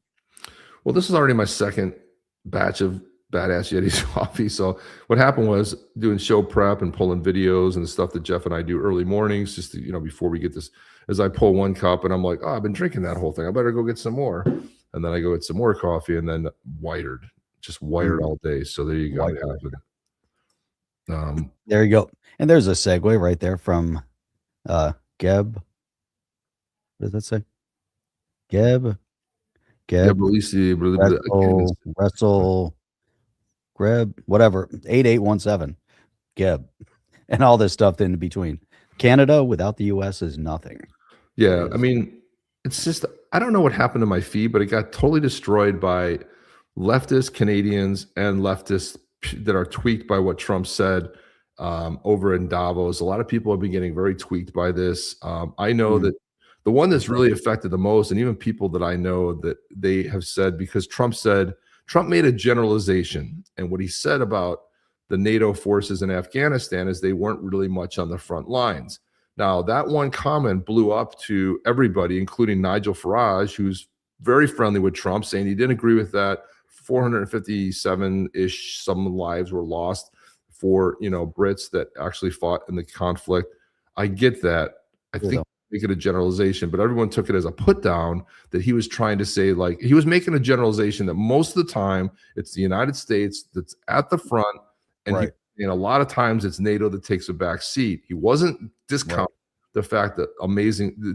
Well, this is already my second batch of Badass Yeti's coffee. So what happened was doing show prep and pulling videos and the stuff that Jeff and I do early mornings, just to, before we get this, as I pull one cup and I'm like, oh, I've been drinking that whole thing. I better go get some more. And then I go get some more coffee and then wired all day. So there you go. There you go. And there's a segue right there from Geb. What does that say? Geb, Wrestle, Greb, whatever, 8817, Geb, and all this stuff in between. Canada without the US is nothing. Yeah, I mean, it's just, I don't know what happened to my feed, but it got totally destroyed by leftist Canadians and leftists that are tweaked by what Trump said over in Davos. A lot of people have been getting very tweaked by this. I know that the one that's really affected the most, and even people that I know that they have said, because Trump made a generalization, and what he said about the NATO forces in Afghanistan is they weren't really much on the front lines. Now, that one comment blew up to everybody, including Nigel Farage, who's very friendly with Trump, saying he didn't agree with that. 457-ish some lives were lost for Brits that actually fought in the conflict. I get that. I think make it a generalization, but everyone took it as a put down that he was trying to say, like, he was making a generalization that most of the time it's the United States that's at the front, and and a lot of times it's NATO that takes a back seat. He wasn't discounting the fact that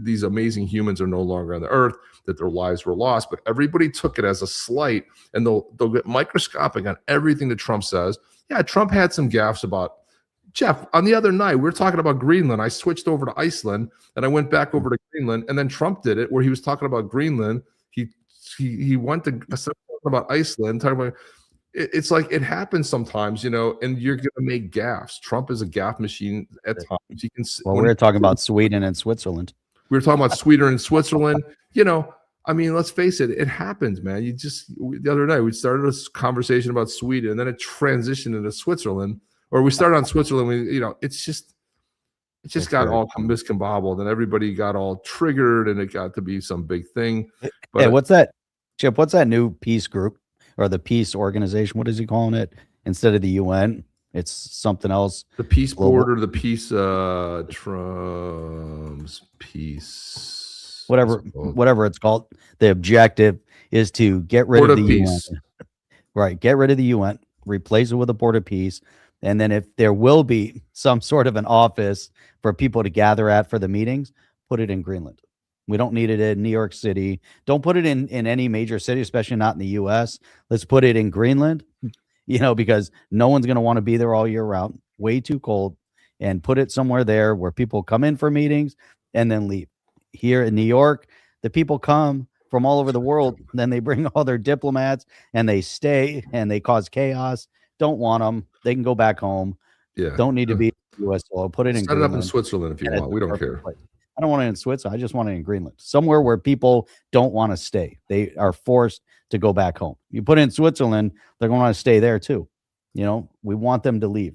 these amazing humans are no longer on the earth, that their lives were lost, but everybody took it as a slight, and they'll get microscopic on everything that Trump says. Yeah, Trump had some gaffes about, Jeff, on the other night, we were talking about Greenland. I switched over to Iceland, and I went back over to Greenland, and then Trump did it where he was talking about Greenland. He went to talking about Iceland, talking about, it's like it happens sometimes, and you're going to make gaffes. Trump is a gaffe machine at times. He can. Well, we were talking about Sweden and Switzerland. We were talking about Sweden and Switzerland. I mean, let's face it, it happens, man. The other night, we started a conversation about Sweden, and then it transitioned into Switzerland. Or we started on Switzerland. It just got all miscombobbled, and everybody got all triggered, and it got to be some big thing. But hey, what's that, Chip? What's that new peace group or the peace organization? What is he calling it? Instead of the UN, it's something else. The peace board or the peace, Trump's peace, whatever it's called. The objective is to get rid of the UN. Right, get rid of the UN, replace it with a board of peace. And then if there will be some sort of an office for people to gather at for the meetings, put it in Greenland. We don't need it in New York City. Don't put it in any major city, especially not in the U.S. Let's put it in Greenland. because no one's going to want to be there all year round, way too cold, and put it somewhere there where people come in for meetings and then leave. Here in New York, the people come from all over the world, then they bring all their diplomats and they stay and they cause chaos. Don't want them. They can go back home. Yeah. Don't need to be in the U.S. So I'll put it in Set it up in Greenland. Switzerland if you And it's want. the We don't perfect care. place. I don't want it in Switzerland. I just want it in Greenland, somewhere where people don't want to stay. They are forced to go back home. You put it in Switzerland, they're going to want to stay there too. We want them to leave.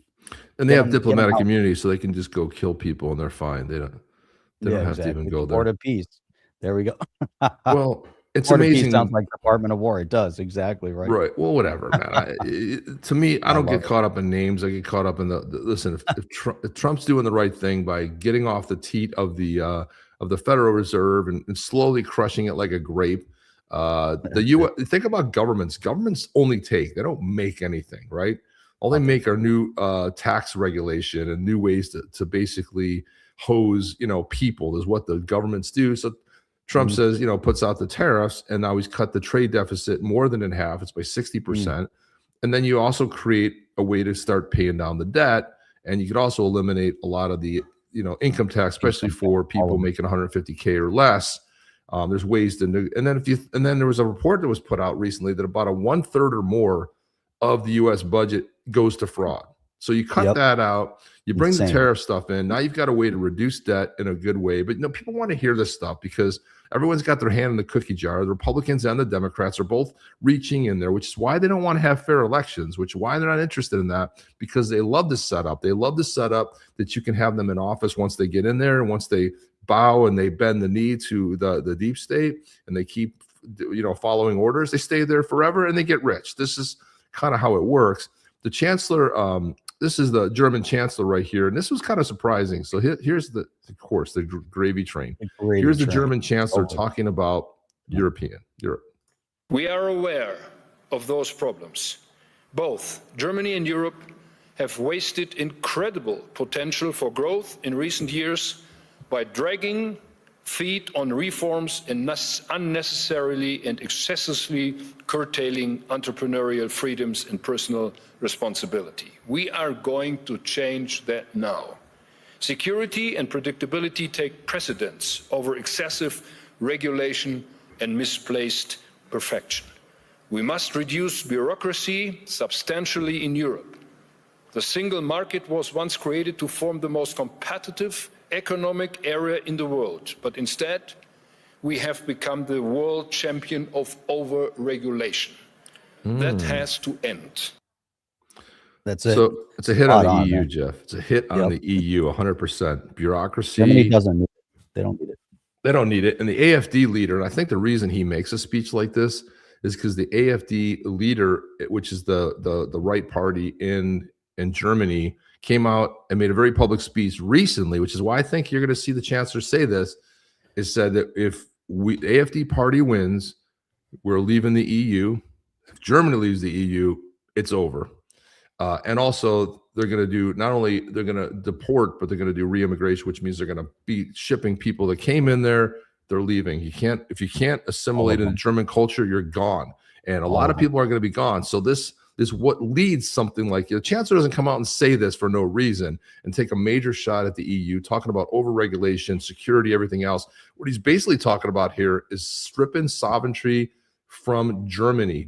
And they Get have 'em- get 'em diplomatic out. immunity, so they can just go kill people and they're fine. They don't have to even go Board there. of Peace. There we go. Well, it's Board of Peace amazing. sounds like Department of War. It does. Exactly right. Right. Well, whatever, man. To me, I don't love get caught up in names. I get caught up in listen. If Trump's doing the right thing by getting off the teat of the Federal Reserve and slowly crushing it like a grape, the U.S. Think about governments. Governments only take; they don't make anything, right? All they make are new tax regulation and new ways to basically hose, people is what the governments do. So Trump says, puts out the tariffs, and now he's cut the trade deficit more than in half. It's by 60%. And then you also create a way to start paying down the debt. And you could also eliminate a lot of the, income tax, especially for people making 150K or less. There's ways to, and then there was a report that was put out recently that about 1/3 or more of the U.S. budget goes to fraud. So you cut that out, you bring the tariff stuff in. Now you've got a way to reduce debt in a good way. But people want to hear this stuff because everyone's got their hand in the cookie jar. The Republicans and the Democrats are both reaching in there, which is why they don't want to have fair elections, which is why they're not interested in that, because they love the setup. They love the setup that you can have them in office once they get in there, and once they bow and they bend the knee to the deep state and they keep following orders, they stay there forever and they get rich. This is kind of how it works. The chancellor, this is the German chancellor right here, and this was kind of surprising. So here's the gravy train. Here's the German chancellor talking about Europe. We are aware of those problems. Both Germany and Europe have wasted incredible potential for growth in recent years by dragging feet on reforms and unnecessarily and excessively curtailing entrepreneurial freedoms and personal responsibility. We are going to change that now. Security and predictability take precedence over excessive regulation and misplaced perfection. We must reduce bureaucracy substantially in Europe. The single market was once created to form the most competitive economic area in the world, but instead we have become the world champion of over-regulation. That has to end. That's it. So it's a hit on the EU, man. Jeff. It's a hit on the EU, 100%. Bureaucracy. Germany doesn't need it. They don't need it. They don't need it. And the AfD leader, and I think the reason he makes a speech like this is because the AfD leader, which is the right party in Germany, came out and made a very public speech recently, which is why I think you're going to see the chancellor say this, is said that if the AfD party wins, we're leaving the EU. If Germany leaves the EU, it's over. And also they're going to do, not only they're going to deport, but they're going to do re-immigration, which means they're going to be shipping people that came in there. They're leaving. If you can't assimilate into German culture, you're gone. And a lot of people are going to be gone. So this is what leads something like, the chancellor doesn't come out and say this for no reason and take a major shot at the EU, talking about overregulation, security, everything else. What he's basically talking about here is stripping sovereignty from Germany.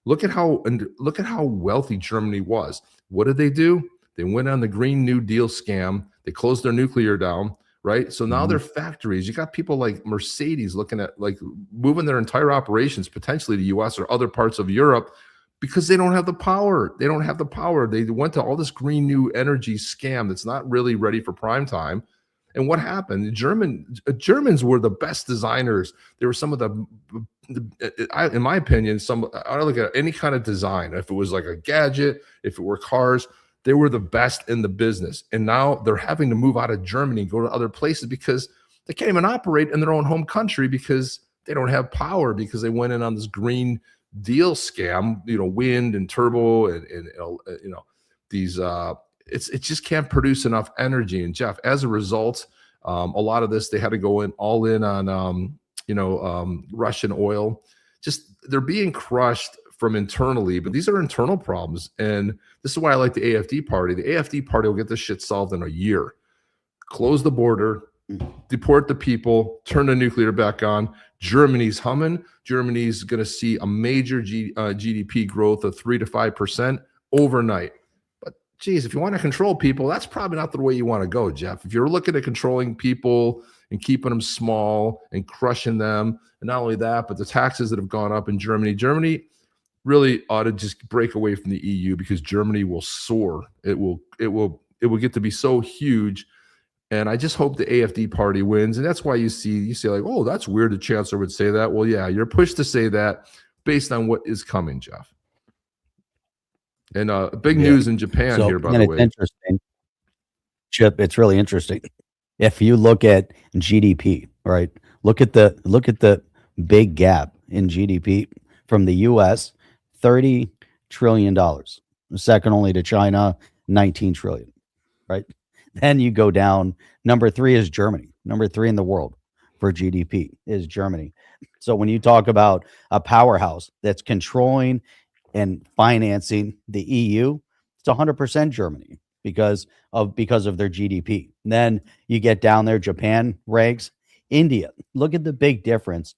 Look at how wealthy Germany was. What did they do? They went on the Green New Deal scam. They closed their nuclear down, right? So now their factories, you got people like Mercedes looking at like moving their entire operations potentially to US or other parts of Europe because they don't have the power. They went to all this green new energy scam that's not really ready for prime time. And what happened? The Germans were the best designers. They were some of in my opinion, I don't look at any kind of design. If it was like a gadget, if it were cars, they were the best in the business. And now they're having to move out of Germany and go to other places because they can't even operate in their own home country because they don't have power because they went in on this green deal scam, wind and turbo and these it just can't produce enough energy. And Jeff, as a result, a lot of this, they had to go all in on Russian oil. Just they're being crushed from internally, but these are internal problems. And this is why I like the AFD party. The AFD party will get this shit solved in a year. Close the border, deport the people, turn the nuclear back on. Germany's humming. Germany's going to see a major GDP growth of 3 to 5% overnight. But geez, if you want to control people, that's probably not the way you want to go, Jeff. If you're looking at controlling people and keeping them small and crushing them, and not only that, but the taxes that have gone up in Germany really ought to just break away from the EU, because Germany will soar. It will get to be so huge. And I just hope the AFD party wins. And that's why you say like, oh, that's weird the chancellor would say that. Well, yeah, you're pushed to say that based on what is coming, Jeff. And big news in Japan here, by the way. It's interesting, Chip. It's really interesting. If you look at GDP, right? Look at the big gap in GDP from the U.S. $30 trillion, second only to China, 19 trillion, right? Then you go down. Number 3 is Germany. Number 3 in the world for GDP is Germany. So when you talk about a powerhouse that's controlling and financing the EU, it's 100% Germany because of their GDP. And then you get down there, Japan ranks, India. Look at the big difference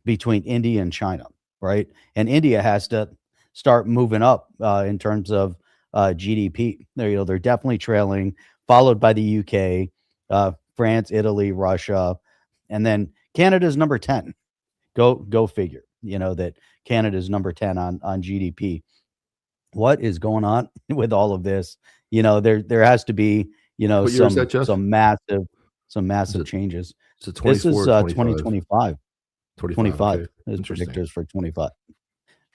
between India and China, right? And India has to start moving up in terms of GDP. They're definitely trailing, followed by the UK, France, Italy, Russia, and then Canada's number 10. Go figure. That Canada's number 10 on GDP. What is going on with all of this? There has to be some massive changes. So 24, this is 2025. 25 okay. is predictors for 25.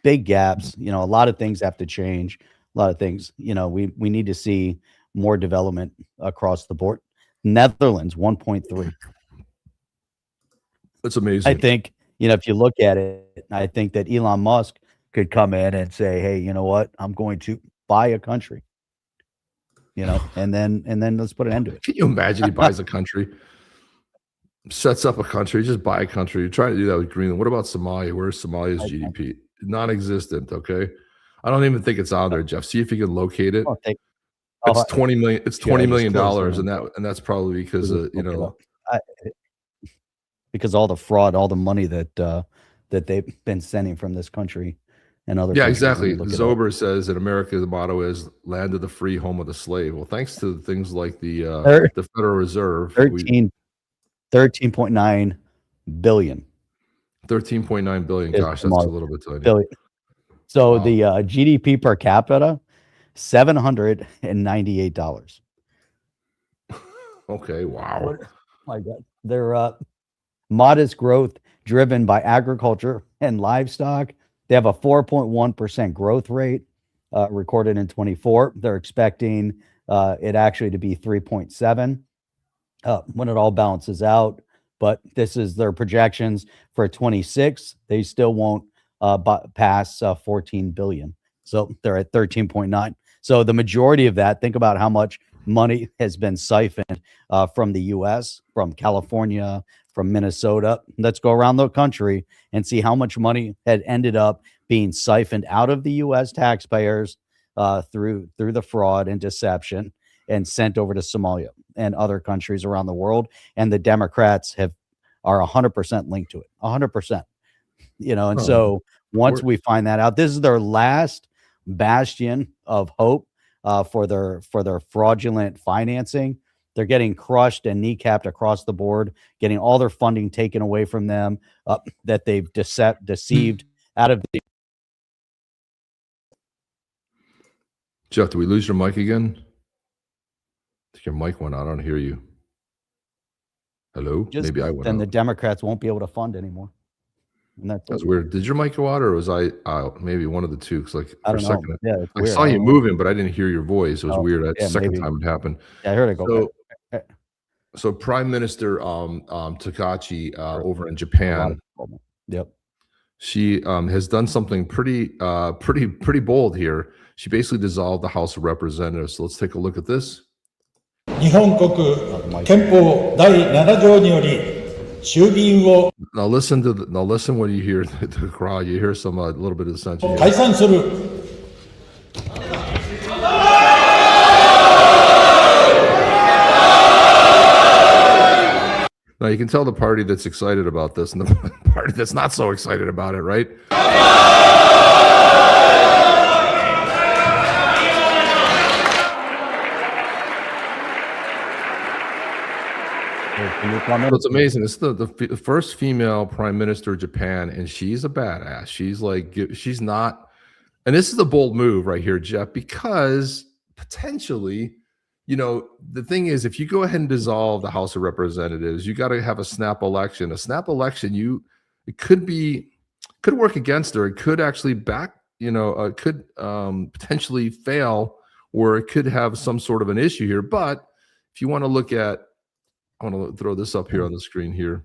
Big gaps. A lot of things have to change. A lot of things. We need to see more development across the board. Netherlands 1.3. That's amazing. I think if you look at it, I think that Elon Musk could come in and say, "Hey, you know what? I'm going to buy a country." And then let's put an end to it. Can you imagine he buys a country, sets up a country, just buy a country? You're trying to do that with Greenland. What about Somalia? Where's Somalia's GDP? Non-existent. Okay, I don't even think it's on there, Jeff. See if you can locate it. It's 20 million. It's $20 million, and that's probably because because all the fraud, all the money that they've been sending from this country and other. Yeah, exactly. Zober says in America the motto is "Land of the free, home of the slave." Well, thanks to things like the Federal Reserve, 13.9 billion. 13.9 billion. Gosh, that's a little bit tiny. Billion. So the GDP per capita, $798. Okay, wow. Oh my God. They're modest growth driven by agriculture and livestock. They have a 4.1% growth rate recorded in 24. They're expecting it actually to be 3.7 when it all balances out. But this is their projections for 26. They still won't pass 14 billion. So they're at 13.9. So the majority of that, think about how much money has been siphoned from the U.S., from California, from Minnesota. Let's go around the country and see how much money had ended up being siphoned out of the U.S. taxpayers through the fraud and deception and sent over to Somalia and other countries around the world. And the Democrats are 100% linked to it, 100%. So once we find that out, this is their last bastion of hope for their fraudulent financing. They're getting crushed and kneecapped across the board, getting all their funding taken away from them that they've deceived out of the. Jeff, did we lose your mic again? I think your mic went out. I don't hear you. Hello? Maybe I went Then out. the Democrats won't be able to fund anymore. And that's weird. Did your mic go out, or was I out? Maybe one of the two. Cause I don't know. Yeah, I saw you moving, but I didn't hear your voice. It was weird. That's the second time it happened. Yeah, I heard it go. So Prime Minister Takachi over in Japan. Yep. She has done something pretty bold here. She basically dissolved the House of Representatives. So let's take a look at this. 日本国憲法第7条により衆議院を Now listen when you hear the crowd. You hear some a little bit of dissension. 解散する。 Now you can tell the party that's excited about this and the party that's not so excited about it, right? So it's amazing. It's the first female prime minister of Japan, and she's a badass. She's not, and this is a bold move right here, Jeff, because potentially, the thing is, if you go ahead and dissolve the House of Representatives, you got to have a snap election. A snap election, it could work against her. It could actually it could potentially fail, or it could have some sort of an issue here. But if you want to look at, I want to throw this up here on the screen here.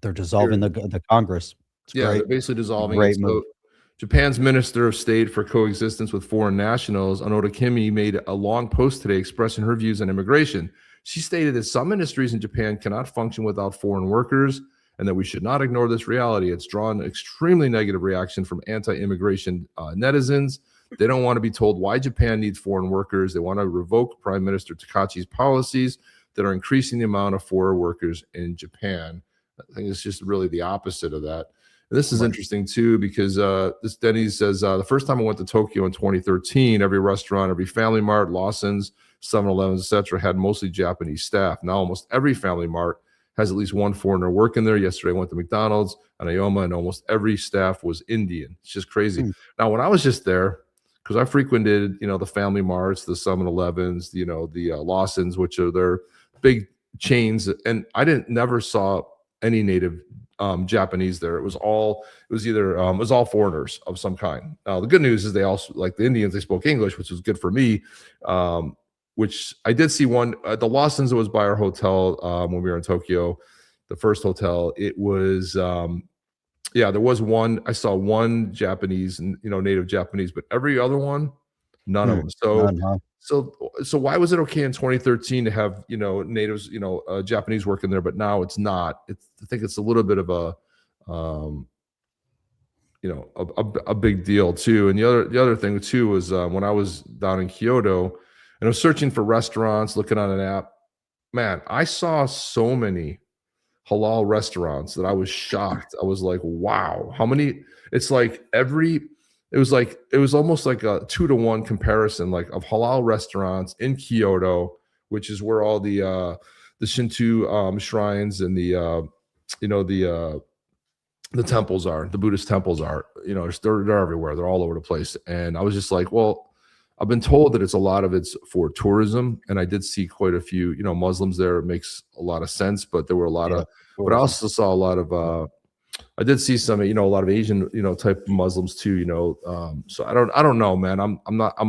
They're dissolving the Congress. It's yeah, great. they're basically dissolving. Great it. move. So Japan's Minister of State for Coexistence with Foreign Nationals, Onoda Kimi, made a long post today expressing her views on immigration. She stated that some industries in Japan cannot function without foreign workers, and that we should not ignore this reality. It's drawn extremely negative reaction from anti-immigration netizens. They don't want to be told why Japan needs foreign workers. They want to revoke Prime Minister Takachi's policies that are increasing the amount of foreign workers in Japan. I think it's just really the opposite of that. And this is interesting too, because this Denny's says, the first time I went to Tokyo in 2013, every restaurant, every Family Mart, Lawson's, 7-Elevens, etc., had mostly Japanese staff. Now almost every Family Mart has at least one foreigner working there. Yesterday I went to McDonald's and Ayoma, and almost every staff was Indian. It's just crazy. Now, when I was just there, because I frequented, the Family Marts, the 7-Elevens, the Lawson's, which are their big chains, and I never saw any native Japanese there. It was all foreigners of some kind. Now the good news is they also, like the Indians, they spoke English, which was good for me. Which I did see one at the Lawson's that was by our hotel when we were in Tokyo, the first hotel. It was there was one. I saw one Japanese, native Japanese, but every other one, none of them. So why was it okay in 2013 to have natives, Japanese working there, but now it's not? I think it's a little bit of a big deal too. And the other thing too was when I was down in Kyoto and I was searching for restaurants, looking on an app, man, I saw so many halal restaurants that I was shocked. I was like, wow, how many? It's like it was almost like a 2-to-1 comparison, like of halal restaurants in Kyoto, which is where all the Shinto shrines and the temples are, the Buddhist temples are. They're everywhere. They're all over the place. And I was just like, well, I've been told that a lot of it's for tourism, and I did see quite a few, Muslims there. It makes a lot of sense, but there were a lot of, but I also saw a lot of. I did see some, a lot of Asian, type of Muslims too, so I don't know, man. I'm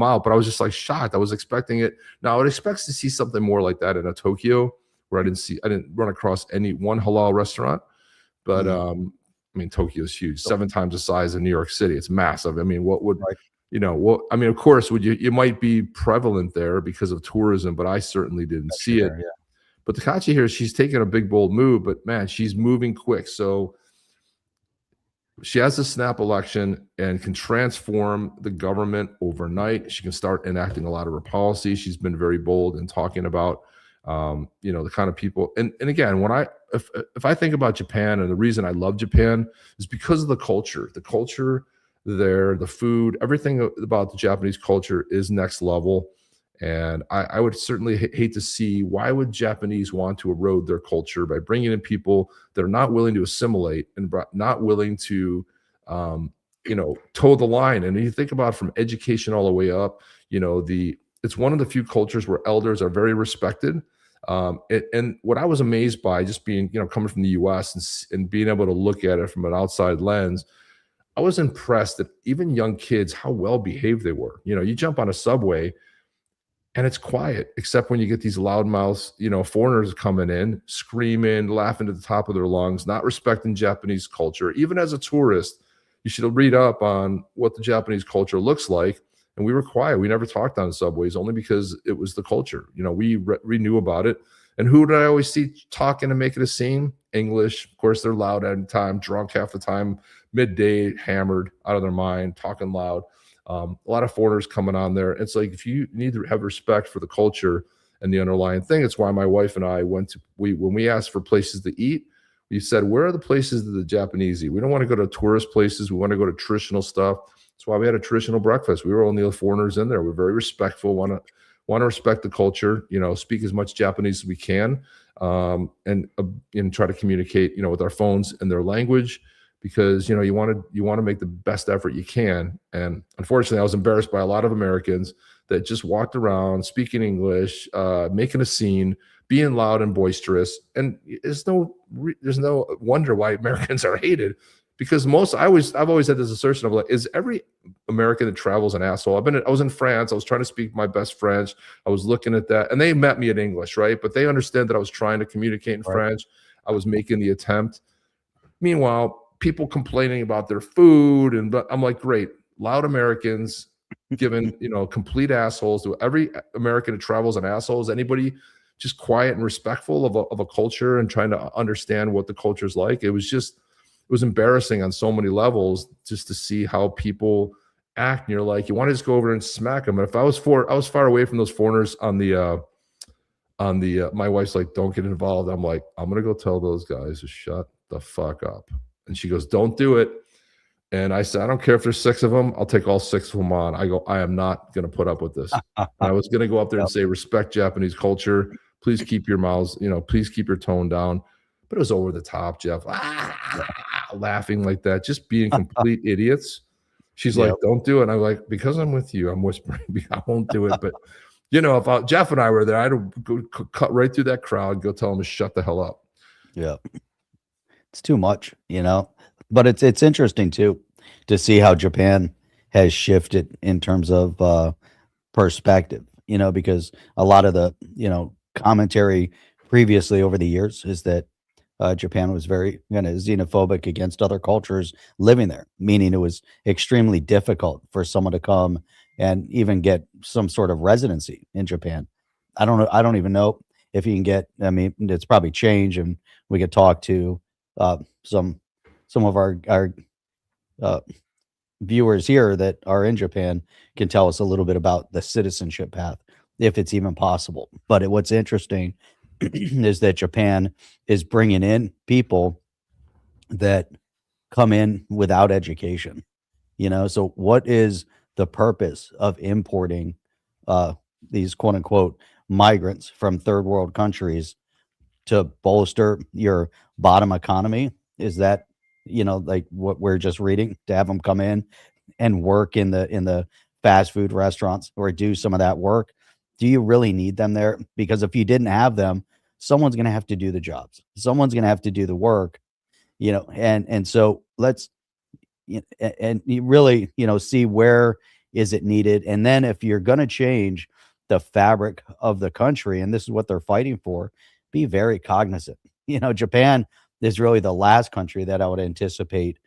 out, but I was just like shocked. I was expecting it. Now I would expect to see something more like that in a Tokyo, where I didn't run across any one halal restaurant, but Tokyo is huge, 7 times the size of New York City. It's massive. what would, of course, you might be prevalent there because of tourism, but I certainly didn't see it. Yeah. But Takachi here, she's taking a big bold move, but man, she's moving quick. So she has a snap election and can transform the government overnight. She can start enacting a lot of her policies. She's been very bold in talking about, the kind of people. And again, if I think about Japan, and the reason I love Japan is because of the culture there, the food, everything about the Japanese culture is next level. And I would certainly hate to see, why would Japanese want to erode their culture by bringing in people that are not willing to assimilate and not willing to, toe the line. And you think about from education all the way up, it's one of the few cultures where elders are very respected. And what I was amazed by, just being, coming from the US and being able to look at it from an outside lens, I was impressed that even young kids, how well behaved they were. You jump on a subway and it's quiet, except when you get these loudmouths, foreigners coming in, screaming, laughing at the top of their lungs, not respecting Japanese culture. Even as a tourist, you should read up on what the Japanese culture looks like. and we were quiet. We never talked on subways, only because it was the culture. We knew about it. And who did I always see talking and making a scene? English. Of course, they're loud at the time, drunk half the time, midday, hammered, out of their mind, talking loud. A lot of foreigners coming on there. It's like, if you need to have respect for the culture and the underlying thing, it's why my wife and I when we asked for places to eat, we said, where are the places that the Japanese eat? We don't want to go to tourist places. We want to go to traditional stuff. That's why we had a traditional breakfast. We were only the foreigners in there. We're very respectful, want to respect the culture, speak as much Japanese as we can, and try to communicate, with our phones in their language, because, you want to make the best effort you can. And unfortunately, I was embarrassed by a lot of Americans that just walked around speaking English, making a scene, being loud and boisterous. And there's no wonder why Americans are hated, because I've always had this assertion of, like, is every American that travels an asshole? I was in France. I was trying to speak my best French. I was looking at that, and they met me in English, right? But they understand that I was trying to communicate in French. I was making the attempt. Meanwhile, people complaining about their food, and I'm like, great, loud Americans giving complete assholes to every American that travels an asshole. Is anybody just quiet and respectful of a culture and trying to understand what the culture is like? It was embarrassing on so many levels, just to see how people act. And you're like, you want to just go over and smack them. And if I was far away from those foreigners on the my wife's like, don't get involved. I'm like, I'm going to go tell those guys to shut the fuck up. And she goes, don't do it. And I said, I don't care if there's 6 of them. I'll take all 6 of them on. I go, I am not going to put up with this. And I was going to go up there and say, respect Japanese culture. Please keep your mouths, please keep your tone down. But it was over the top, Jeff. Laughing like that, just being complete idiots. She's like, don't do it. And I'm like, because I'm with you, I'm whispering, I won't do it. But, if Jeff and I were there, I'd go cut right through that crowd, go tell them to shut the hell up. Yeah. It's too much, but it's interesting too, to see how Japan has shifted in terms of perspective, because a lot of the, commentary previously over the years is that Japan was very xenophobic against other cultures living there, meaning it was extremely difficult for someone to come and even get some sort of residency in Japan. I don't know. I don't even know if you can get, it's probably changed, and we could talk to some of our viewers here that are in Japan can tell us a little bit about the citizenship path, if it's even possible. But what's interesting is that Japan is bringing in people that come in without education, so what is the purpose of importing these quote unquote migrants from third world countries to bolster your bottom economy? Is that, like what we're just reading, to have them come in and work in the fast food restaurants or do some of that work? Do you really need them there? Because if you didn't have them, someone's going to have to do the jobs. Someone's going to have to do the work, and so let's, and you really, see where is it needed. And then if you're going to change the fabric of the country, and this is what they're fighting for, be very cognizant. Japan is really the last country that I would anticipate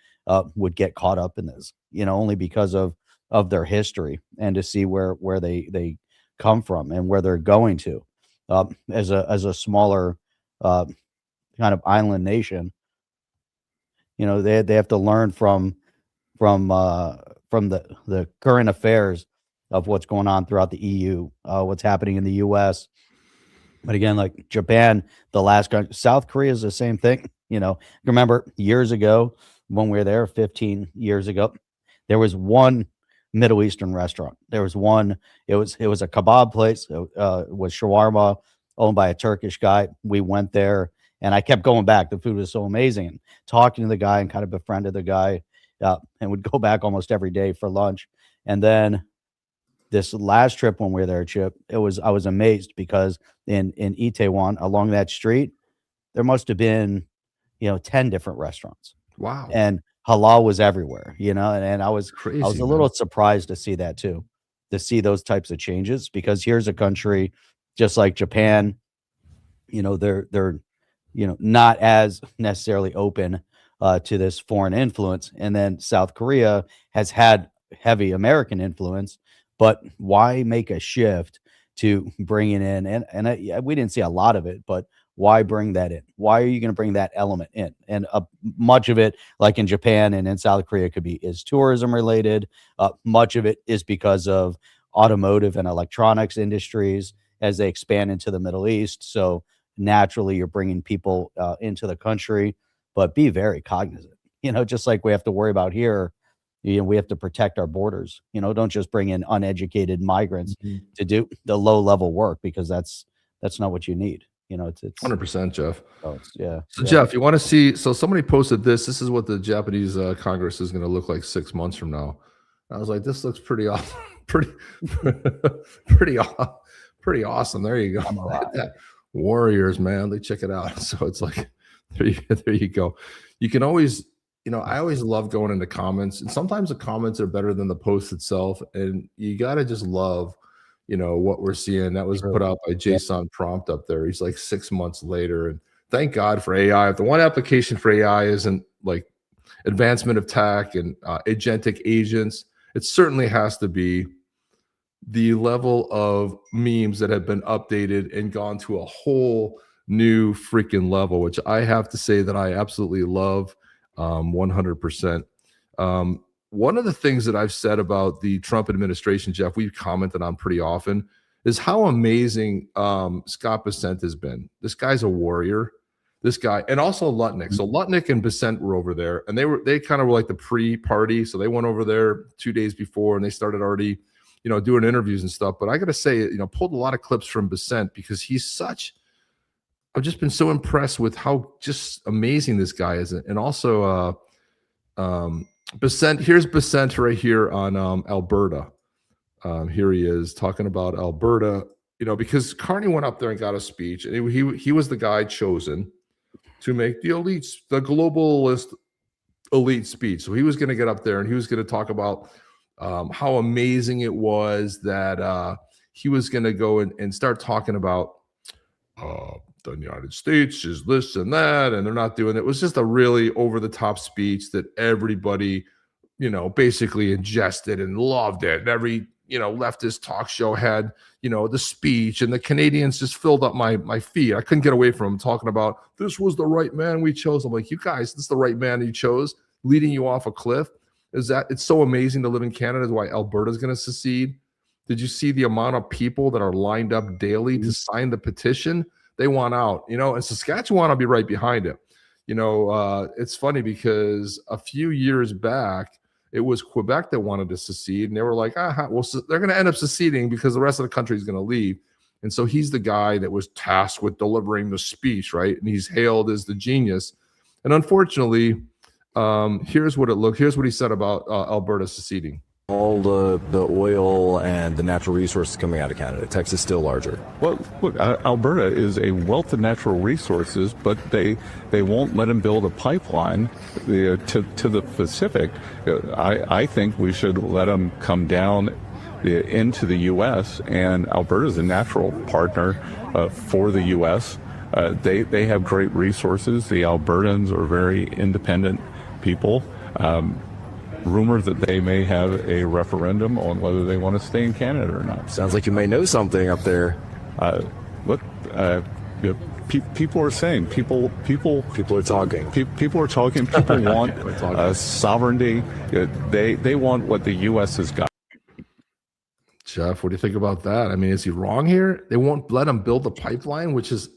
would get caught up in this, only because of their history, and to see where they come from and where they're going to, as a smaller kind of island nation. They have to learn from the current affairs of what's going on throughout the EU, what's happening in the US. But again, like Japan, the last country, South Korea is the same thing. Remember years ago when we were there, 15 years ago, there was one Middle Eastern restaurant. There was one. It was a kebab place. It was shawarma, owned by a Turkish guy. We went there, and I kept going back. The food was so amazing. And talking to the guy, and kind of befriended the guy, and would go back almost every day for lunch. And then this last trip when we were there, Chip, I was amazed, because in Itaewon, along that street, there must have been 10 different restaurants. Wow. And halal was everywhere, and I was Crazy, a little surprised to see that too, to see those types of changes, because here's a country just like Japan, they're not as necessarily open to this foreign influence. And then South Korea has had heavy American influence, But why make a shift to bringing in, we didn't see a lot of it, but why bring that in? Why are you going to bring that element in? And much of it, like in Japan and in South Korea, is tourism related. Much of it is because of automotive and electronics industries as they expand into the Middle East. So naturally, you're bringing people into the country, but be very cognizant. Just like we have to worry about here, we have to protect our borders. Don't just bring in uneducated migrants to do the low level work, because that's not what you need. It's 100%, Jeff. Yeah. So Jeff, you want to see? So somebody posted this. This is what the Japanese Congress is going to look like 6 months from now. I was like, this looks pretty awesome. pretty awesome. There you go. Warriors, man. They check it out. So it's like, there you go. You can always, I always love going into comments, and sometimes the comments are better than the post itself. And you got to just love, what we're seeing. That was put out by Jason Prompt up there. He's like 6 months later. And thank God for AI. If the one application for AI isn't like advancement of tech and agentic agents, it certainly has to be the level of memes that have been updated and gone to a whole new freaking level, which I have to say that I absolutely love 100%. One of the things that I've said about the Trump administration, Jeff, we've commented on pretty often, is how amazing Scott Bessent has been. This guy's a warrior. This guy, and also Lutnick. So Lutnick and Bessent were over there, and they kind of were like the pre-party. So they went over there 2 days before, and they started already, doing interviews and stuff. But I got to say, pulled a lot of clips from Bessent, because I've just been so impressed with how just amazing this guy is. And also Bessent, here's Bessent right here on Alberta. Here he is talking about Alberta, because Carney went up there and got a speech, and he was the guy chosen to make the globalist elite speech. So he was going to get up there and he was going to talk about how amazing it was that he was going to go and start talking about the United States is this and that, and they're not doing it. It was just a really over-the-top speech that everybody, basically ingested and loved it. And every, leftist talk show had, the speech, and the Canadians just filled up my feed. I couldn't get away from him talking about, this was the right man we chose. I'm like, you guys, this is the right man you chose, leading you off a cliff. It's so amazing to live in Canada, is why Alberta's going to secede. Did you see the amount of people that are lined up daily to sign the petition? They want out, and Saskatchewan will be right behind it. It's funny because a few years back, it was Quebec that wanted to secede, and they were like, well, they're going to end up seceding because the rest of the country is going to leave. And so he's the guy that was tasked with delivering the speech, right? And he's hailed as the genius. And unfortunately, here's what he said about Alberta seceding. All the oil and the natural resources coming out of Canada. Texas is still larger. Well, look, Alberta is a wealth of natural resources, but they won't let them build a pipeline to the Pacific. I think we should let them come down into the U.S., and Alberta is a natural partner for the U.S. They have great resources. The Albertans are very independent people. Rumor that they may have a referendum on whether they want to stay in Canada or not. Sounds like you may know something up there. People are saying people are talking. People are talking. People want sovereignty. They want what the U.S. has got. Jeff, what do you think about that? I mean, is he wrong here? They won't let him build the pipeline, which is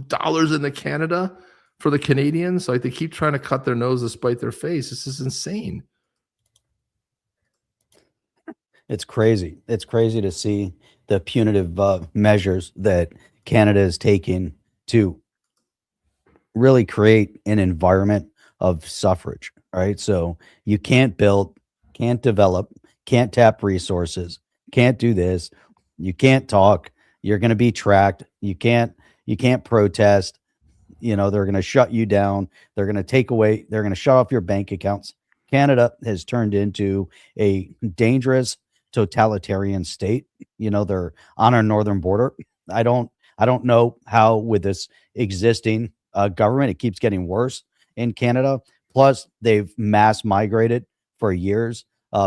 dollars into Canada for the Canadians. Like, they keep trying to cut their nose to spite their face. This is insane. It's crazy. It's crazy to see the punitive measures that Canada is taking to really create an environment of suffrage, right? So you can't build, can't develop, can't tap resources, can't do this, you can't talk, you're going to be tracked, you can't protest, they're going to shut you down, they're going to take away, they're going to shut off your bank accounts. Canada has turned into a dangerous totalitarian state. They're on our northern border. I don't know how, with this existing government, it keeps getting worse in Canada. Plus, they've mass migrated for years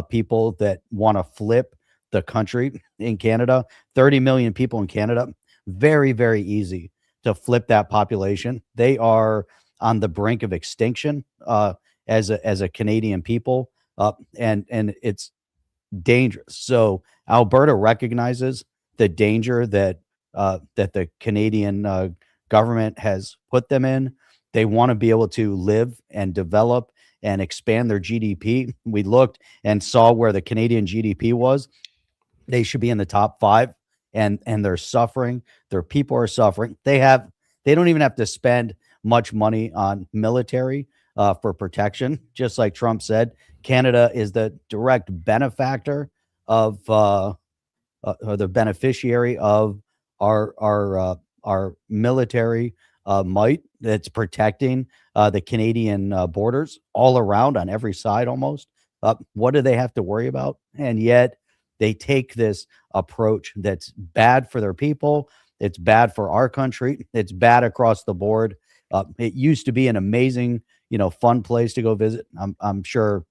people that want to flip the country in Canada, 30 million people in Canada, very, very easy to flip that population. They are on the brink of extinction as a Canadian people, and it's dangerous. So Alberta recognizes the danger that that the Canadian government has put them in. They want to be able to live and develop and expand their GDP. We looked and saw where the Canadian GDP was. They should be in the top 5, and they're suffering. Their people are suffering. They don't even have to spend much money on military for protection. Just like Trump said, Canada is the direct benefactor of or the beneficiary of our military might that's protecting the Canadian borders all around on every side almost. What do they have to worry about? And yet they take this approach that's bad for their people. It's bad for our country. It's bad across the board. It used to be an amazing, fun place to go visit. I'm sure,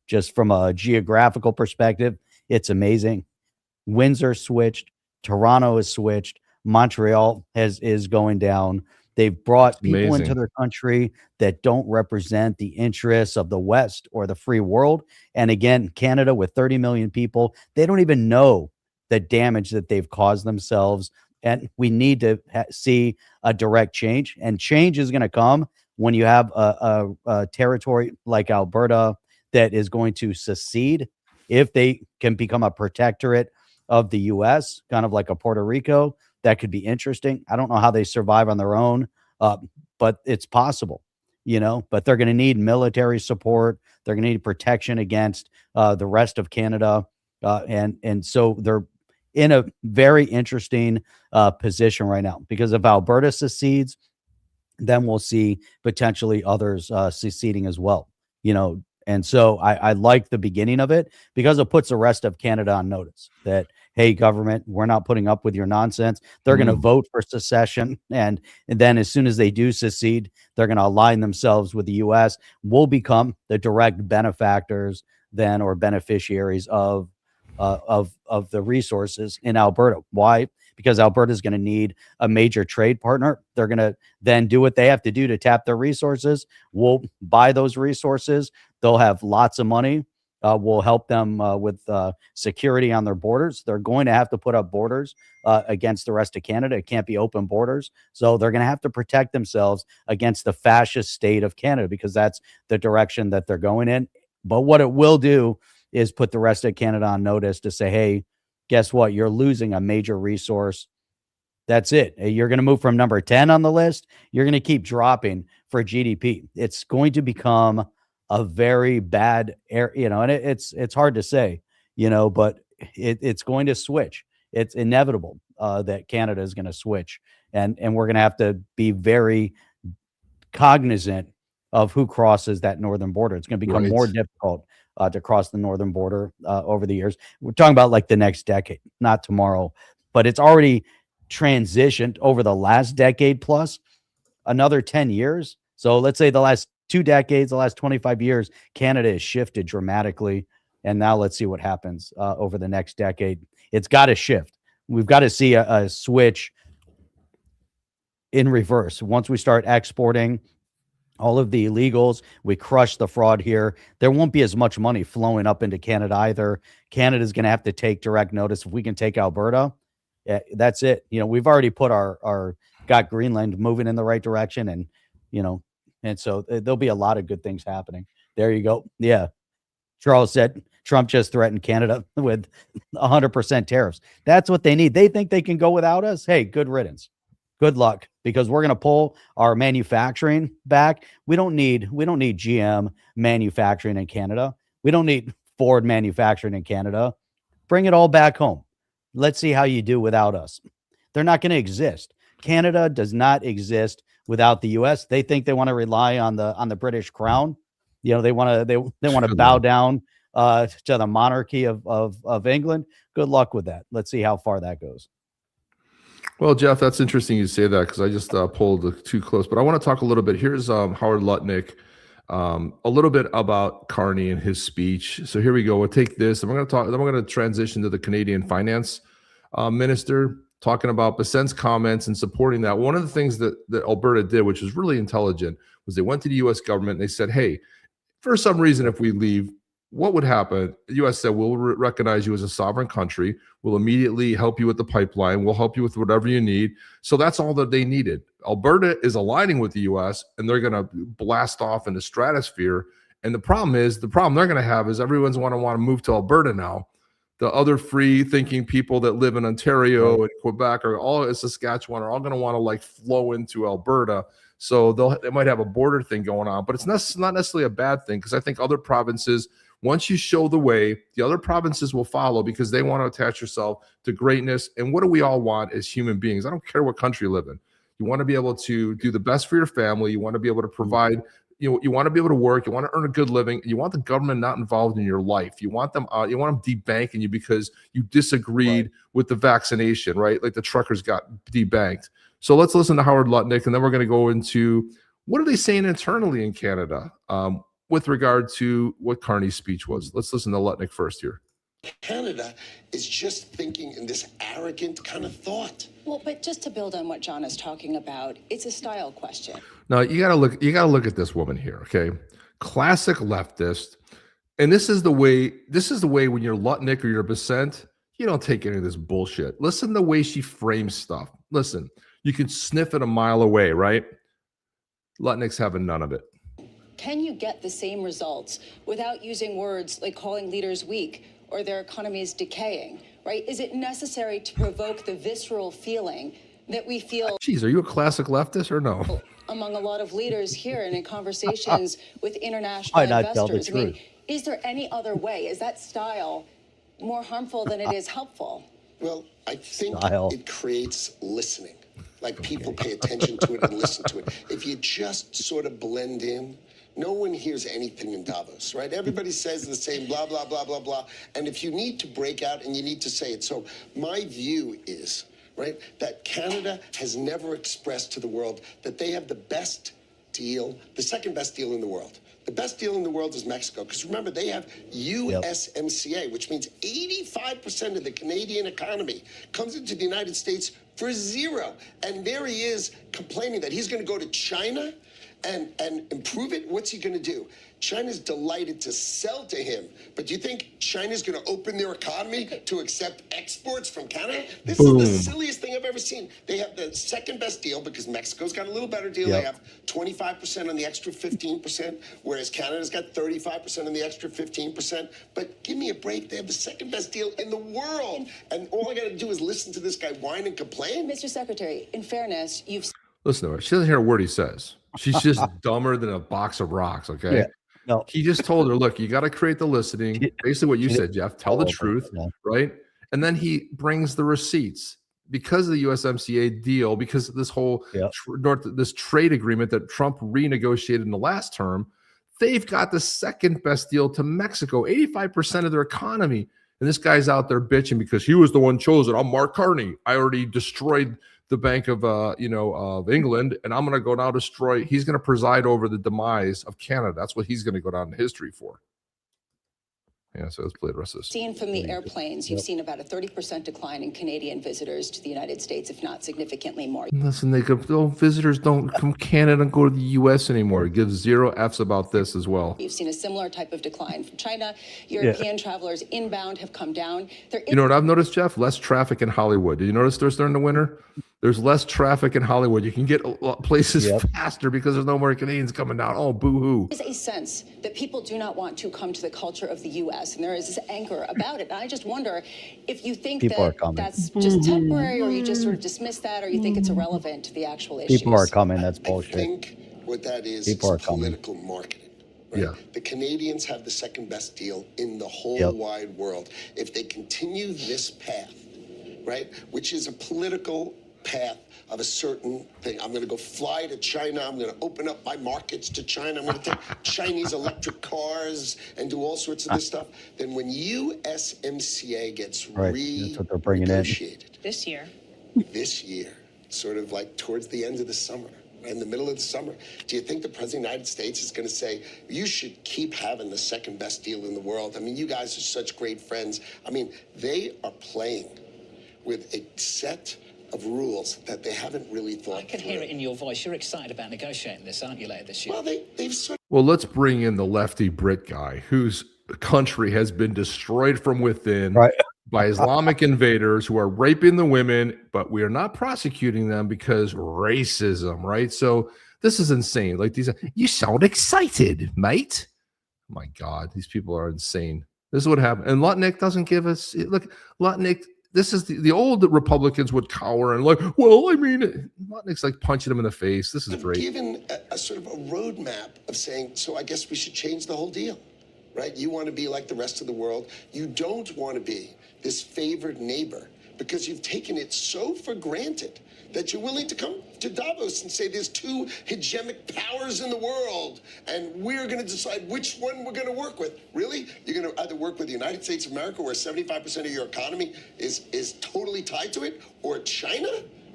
just from a geographical perspective, it's amazing. Windsor switched. Toronto is switched. Montreal is going down. They've brought people into their country that don't represent the interests of the West or the free world. And again, Canada with 30 million people, they don't even know the damage that they've caused themselves. And we need to see a direct change. And change is going to come when you have a territory like Alberta that is going to secede. If they can become a protectorate of the U.S., kind of like a Puerto Rico, that could be interesting. I don't know how they survive on their own, but it's possible, but they're going to need military support. They're going to need protection against the rest of Canada. And so they're in a very interesting position right now, because if Alberta secedes, then we'll see potentially others seceding as well, And so I like the beginning of it, because it puts the rest of Canada on notice that, hey, government, we're not putting up with your nonsense. They're going to vote for secession. And then as soon as they do secede, they're going to align themselves with the U.S. We'll become the direct benefactors then, or beneficiaries of the resources in Alberta. Why? Because Alberta is going to need a major trade partner. They're going to then do what they have to do to tap their resources. We'll buy those resources. They'll have lots of money. We'll help them with security on their borders. They're going to have to put up borders against the rest of Canada. It can't be open borders. So they're going to have to protect themselves against the fascist state of Canada, because that's the direction that they're going in. But what it will do is put the rest of Canada on notice to say, hey, guess what? You're losing a major resource. That's it. You're going to move from number 10 on the list. You're going to keep dropping for GDP. It's going to become a very bad area, and it's hard to say, but it's going to switch. It's inevitable that Canada is going to switch, and we're going to have to be very cognizant of who crosses that northern border. It's going to become more difficult to cross the northern border over the years. We're talking about like the next decade, not tomorrow, but it's already transitioned over the last decade plus another 10 years. So let's say the last 2 decades, the last 25 years, Canada has shifted dramatically. And now let's see what happens over the next decade. It's got to shift. We've got to see a switch in reverse. Once we start exporting all of the illegals, we crush the fraud here, there won't be as much money flowing up into Canada either. Canada's going to have to take direct notice. If we can take Alberta, that's it. We've already put got Greenland moving in the right direction, and and so there'll be a lot of good things happening. There you go. Yeah. Charles said Trump just threatened Canada with 100% tariffs. That's what they need. They think they can go without us. Hey, good riddance. Good luck, because we're going to pull our manufacturing back. We don't need GM manufacturing in Canada. We don't need Ford manufacturing in Canada. Bring it all back home. Let's see how you do without us. They're not going to exist. Canada does not exist without the U.S. They think they want to rely on the British crown. They want to bow down to the monarchy of England. Good luck with that. Let's see how far that goes. Well, Jeff, that's interesting you say that, because I just pulled too close. But I want to talk a little bit. Here's Howard Lutnick A little bit about Carney and his speech. So here we go. We'll take this, and we're going to talk. Then we're going to transition to the Canadian finance minister talking about Besant's comments and supporting that. One of the things that Alberta did, which was really intelligent, was they went to the U.S. government and they said, "Hey, for some reason, if we leave, what would happen?" The U.S. said, "We'll recognize you as a sovereign country. We'll immediately help you with the pipeline. We'll help you with whatever you need." So that's all that they needed. Alberta is aligning with the U.S. and they're going to blast off in the stratosphere. And the problem they're going to have is everyone's want to move to Alberta now. The other free-thinking people that live in Ontario and Quebec or all in Saskatchewan are all going to want to like flow into Alberta. So they might have a border thing going on, but it's not necessarily a bad thing because I think other provinces, once you show the way, the other provinces will follow because they want to attach yourself to greatness. And what do we all want as human beings? I don't care what country you live in. You want to be able to do the best for your family. You want to be able to provide. You want to be able to work. You want to earn a good living. You want the government not involved in your life. You want them debanking you because you disagreed with the vaccination, right? Like the truckers got debanked. So let's listen to Howard Lutnick, and then we're going to go into what are they saying internally in Canada with regard to what Carney's speech was. Let's listen to Lutnick first here. Canada is just thinking in this arrogant kind of thought. Well, but just to build on what John is talking about, it's a style question. Now you gotta look at this woman here, okay? Classic leftist. And this is the way when you're Lutnick or you're Besant, you don't take any of this bullshit. Listen to the way she frames stuff. Listen, you can sniff it a mile away, right? Lutnick's having none of it. Can you get the same results without using words like calling leaders weak or their economies decaying, right? Is it necessary to provoke the visceral feeling that we feel? Geez, are you a classic leftist or no? Among a lot of leaders here and in conversations with international investors. I mean, is there any other way? Is that style more harmful than it is helpful? Well, I think it creates listening. Like people pay attention to it and listen to it. If you just sort of blend in, no one hears anything in Davos, right? Everybody says the same blah, blah, blah, blah, blah. And if you need to break out and you need to say it. So my view is, right, that Canada has never expressed to the world that they have the best deal, the second best deal in the world. The best deal in the world is Mexico. Because remember, they have USMCA, which means 85% of the Canadian economy comes into the United States for zero. And there he is complaining that he's going to go to China and improve it. What's he going to do? China's delighted to sell to him. But do you think China's going to open their economy to accept exports from Canada? This is the silliest thing I've ever seen. They have the second best deal because Mexico's got a little better deal. They have 25% on the extra 15%, whereas Canada's got 35% on the extra 15%. But give me a break. They have the second best deal in the world. And all I got to do is listen to this guy whine and complain. Mr. Secretary, in fairness, you've... Listen to her. She doesn't hear a word he says. She's just dumber than a box of rocks, okay? Yeah. No. He just told her, look, you got to create the listening. Basically what you said, Jeff, tell the truth, right? And then he brings the receipts. Because of the USMCA deal, because of this whole this trade agreement that Trump renegotiated in the last term, they've got the second best deal to Mexico, 85% of their economy. And this guy's out there bitching because he was the one chosen. I'm Mark Carney. I already destroyed the Bank of of England, and I'm going to go now destroy. He's going to preside over the demise of Canada. That's what he's going to go down in history for. Yeah, so let's play the rest of this. Seen from the airplanes, you've seen about a 30% decline in Canadian visitors to the United States, if not significantly more. Listen, visitors don't come Canada and go to the U.S. anymore. It gives zero Fs about this as well. You've seen a similar type of decline from China. European travelers inbound have come down. You know what I've noticed, Jeff? Less traffic in Hollywood. Did you notice there's during the winter? There's less traffic in Hollywood. You can get places faster because there's no more Canadians coming down. Oh, boo-hoo. There's a sense that people do not want to come to the culture of the U.S., and there is this anger about it. And I just wonder if you think that's just temporary, or you just sort of dismiss that, or you think it's irrelevant to the actual issues. People are coming. That's bullshit. I think what that is political marketing. Right? Yeah. The Canadians have the second best deal in the whole wide world. If they continue this path, right, which is a political path of a certain thing. I'm going to go fly to China. I'm going to open up my markets to China. I'm going to take Chinese electric cars and do all sorts of this stuff. Then when USMCA gets renegotiated this year, sort of like towards the end of the summer, in the middle of the summer. Do you think the President of the United States is going to say, you should keep having the second best deal in the world? I mean, you guys are such great friends. I mean, they are playing with a set of rules that they haven't really thought I can hear it in your voice. You're excited about negotiating this, aren't you, later this year? Well, they've sort Well, let's bring in the lefty Brit guy whose country has been destroyed from within by Islamic invaders who are raping the women, but we are not prosecuting them because racism, right? So this is insane. Like these, you sound excited, mate. Oh my God, these people are insane. This is what happened. And Lutnick doesn't give us, look, Lutnick, this is the old Republicans would cower and like, well, I mean, Lutnick's like punching him in the face. This is great. given a sort of a roadmap of saying, so I guess we should change the whole deal, right? You want to be like the rest of the world. You don't want to be this favored neighbor because you've taken it so for granted that you're willing to come to Davos and say there's two hegemonic powers in the world and we're going to decide which one we're going to work with. Really? You're going to either work with the United States of America where 75% of your economy is totally tied to it, or China?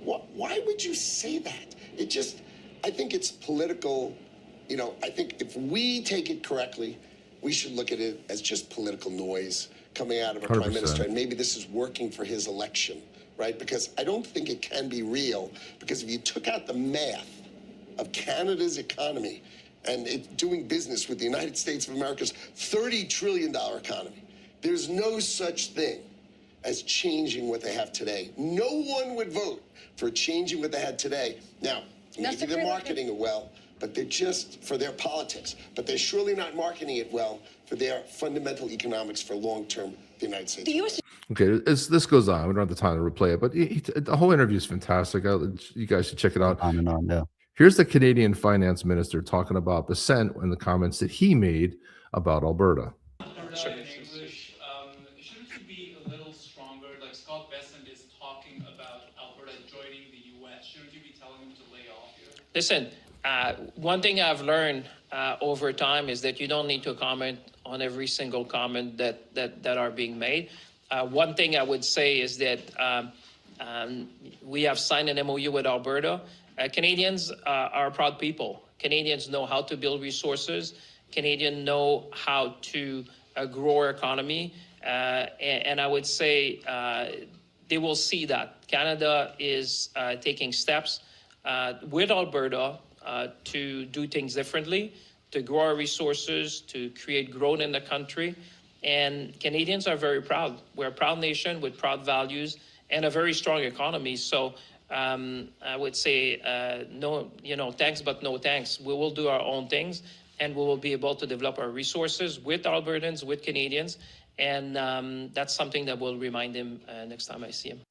Why would you say that? It just, I think it's political. You know, I think if we take it correctly, we should look at it as just political noise coming out of a 100%. prime minister. And maybe this is working for his election. Right? Because I don't think it can be real. Because if you took out the math of Canada's economy and it doing business with the United States of America's $30 trillion economy, there's no such thing as changing what they have today. No one would vote for changing what they had today. Now, maybe they're marketing it well, but they're just for their politics. But they're surely not marketing it well for their fundamental economics for long-term the United States. The U.S. Okay, this goes on. We don't have the time to replay it, but the whole interview is fantastic. You guys should check it out. On and on, yeah. Here's the Canadian finance minister talking about the Senate and the comments that he made about Alberta. Shouldn't you be a little stronger? Like Scott Bessent is talking about Alberta joining the U.S. Shouldn't you be telling him to lay off here? Listen, one thing I've learned over time is that you don't need to comment on every single comment that are being made. One thing I would say is that we have signed an MOU with Alberta. Canadians are proud people. Canadians know how to build resources. Canadians know how to grow our economy. And I would say they will see that. Canada is taking steps with Alberta to do things differently, to grow our resources, to create growth in the country. And Canadians are very proud. We're a proud nation with proud values and a very strong economy. So I would say no, thanks, but no thanks. We will do our own things, and we will be able to develop our resources with Albertans, with Canadians. And that's something that we'll remind him next time I see him.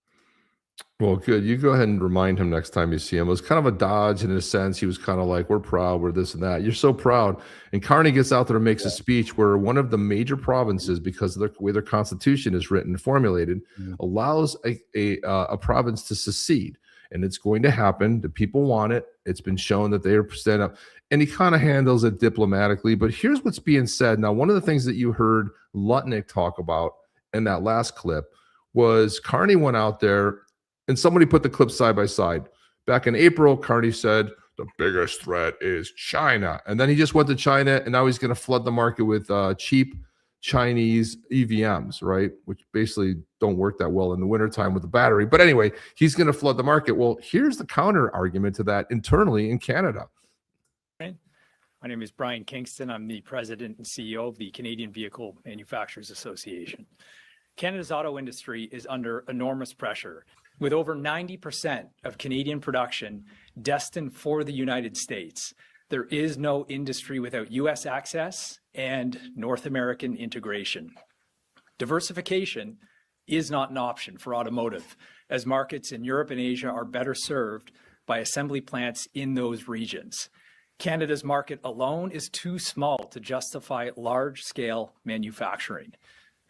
Well, good. You go ahead and remind him next time you see him. It was kind of a dodge in a sense. He was kind of like, we're proud, we're this and that. You're so proud. And Carney gets out there and makes a speech where one of the major provinces, because of the way their constitution is written and formulated, allows a province to secede. And it's going to happen. The people want it. It's been shown that they are stand up. And he kind of handles it diplomatically. But here's what's being said. Now, one of the things that you heard Lutnick talk about in that last clip was Carney went out there, and somebody put the clips side by side. Back in April, Carney said, the biggest threat is China. And then he just went to China, and now he's going to flood the market with cheap Chinese EVMs, right? Which basically don't work that well in the wintertime with the battery. But anyway, he's going to flood the market. Well, here's the counter argument to that internally in Canada. My name is Brian Kingston. I'm the president and CEO of the Canadian Vehicle Manufacturers Association. Canada's auto industry is under enormous pressure, with over 90% of Canadian production destined for the United States. There is no industry without U.S. access and North American integration. Diversification is not an option for automotive, as markets in Europe and Asia are better served by assembly plants in those regions. Canada's market alone is too small to justify large-scale manufacturing.